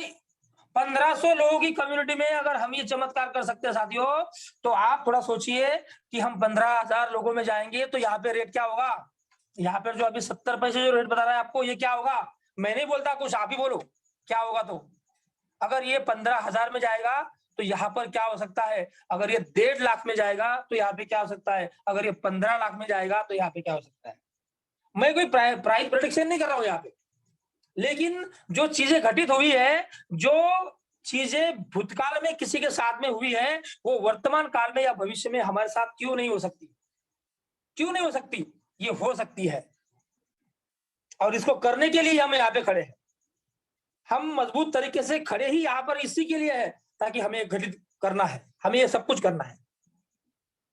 1500 लोगों की कम्युनिटी में अगर हम ये चमत्कार कर सकते हैं साथियों, तो आप थोड़ा सोचिए कि हम 15,000 लोगों में जाएंगे तो यहाँ पे रेट क्या होगा। यहाँ पे जो अभी 70 पैसे जो रेट बता रहा है आपको, ये क्या होगा। मैं नहीं बोलता, कुछ आप ही बोलो क्या होगा। तो अगर ये 15,000 में जाएगा तो यहाँ पर क्या हो सकता है। अगर ये 1.5 लाख में जाएगा तो यहाँ पे क्या हो सकता है। अगर ये 15 लाख में जाएगा तो यहाँ पे क्या हो सकता है। मैं कोई प्राइस प्रेडिक्शन नहीं कर रहा हूं यहाँ पे, लेकिन जो चीजें घटित हुई है, जो चीजें भूतकाल में किसी के साथ में हुई है, वो वर्तमान काल में या भविष्य में हमारे साथ क्यों नहीं हो सकती, क्यों नहीं हो सकती, ये हो सकती है। और इसको करने के लिए हम यहाँ पे खड़े हैं। हम मजबूत तरीके से खड़े ही यहाँ पर इसी के लिए है ताकि हमें घटित करना है, हमें ये सब कुछ करना है।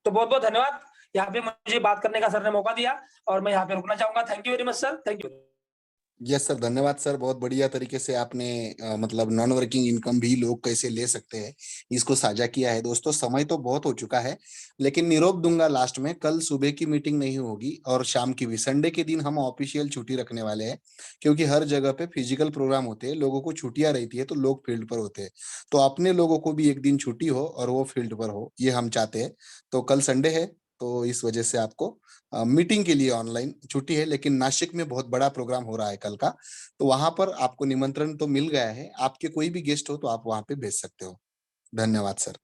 तो बहुत बहुत धन्यवाद, यहाँ पे मुझे बात करने का सर ने मौका दिया और मैं यहाँ पे रुकना चाहूंगा। Thank you very much sir, thank you. Yes sir, धन्यवाद सर, बहुत बढ़िया तरीके से आपने मतलब नॉन वर्किंग इनकम भी लोग कैसे ले सकते हैं इसको साझा किया है। दोस्तों समय तो बहुत हो चुका है, लेकिन निरोप दूंगा लास्ट में, कल सुबह की मीटिंग नहीं होगी और शाम की भी। संडे के दिन हम ऑफिशियल छुट्टी रखने वाले हैं क्योंकि हर जगह पे फिजिकल प्रोग्राम होते हैं, लोगों को छुट्टियां रहती है तो लोग फील्ड पर होते हैं। तो अपने लोगों को भी एक दिन छुट्टी हो और वो फील्ड पर हो, ये हम चाहते हैं। तो कल संडे है तो इस वजह से आपको मीटिंग के लिए ऑनलाइन छुट्टी है, लेकिन नासिक में बहुत बड़ा प्रोग्राम हो रहा है कल का, तो वहां पर आपको निमंत्रण तो मिल गया है। आपके कोई भी गेस्ट हो तो आप वहां पे भेज सकते हो। धन्यवाद सर।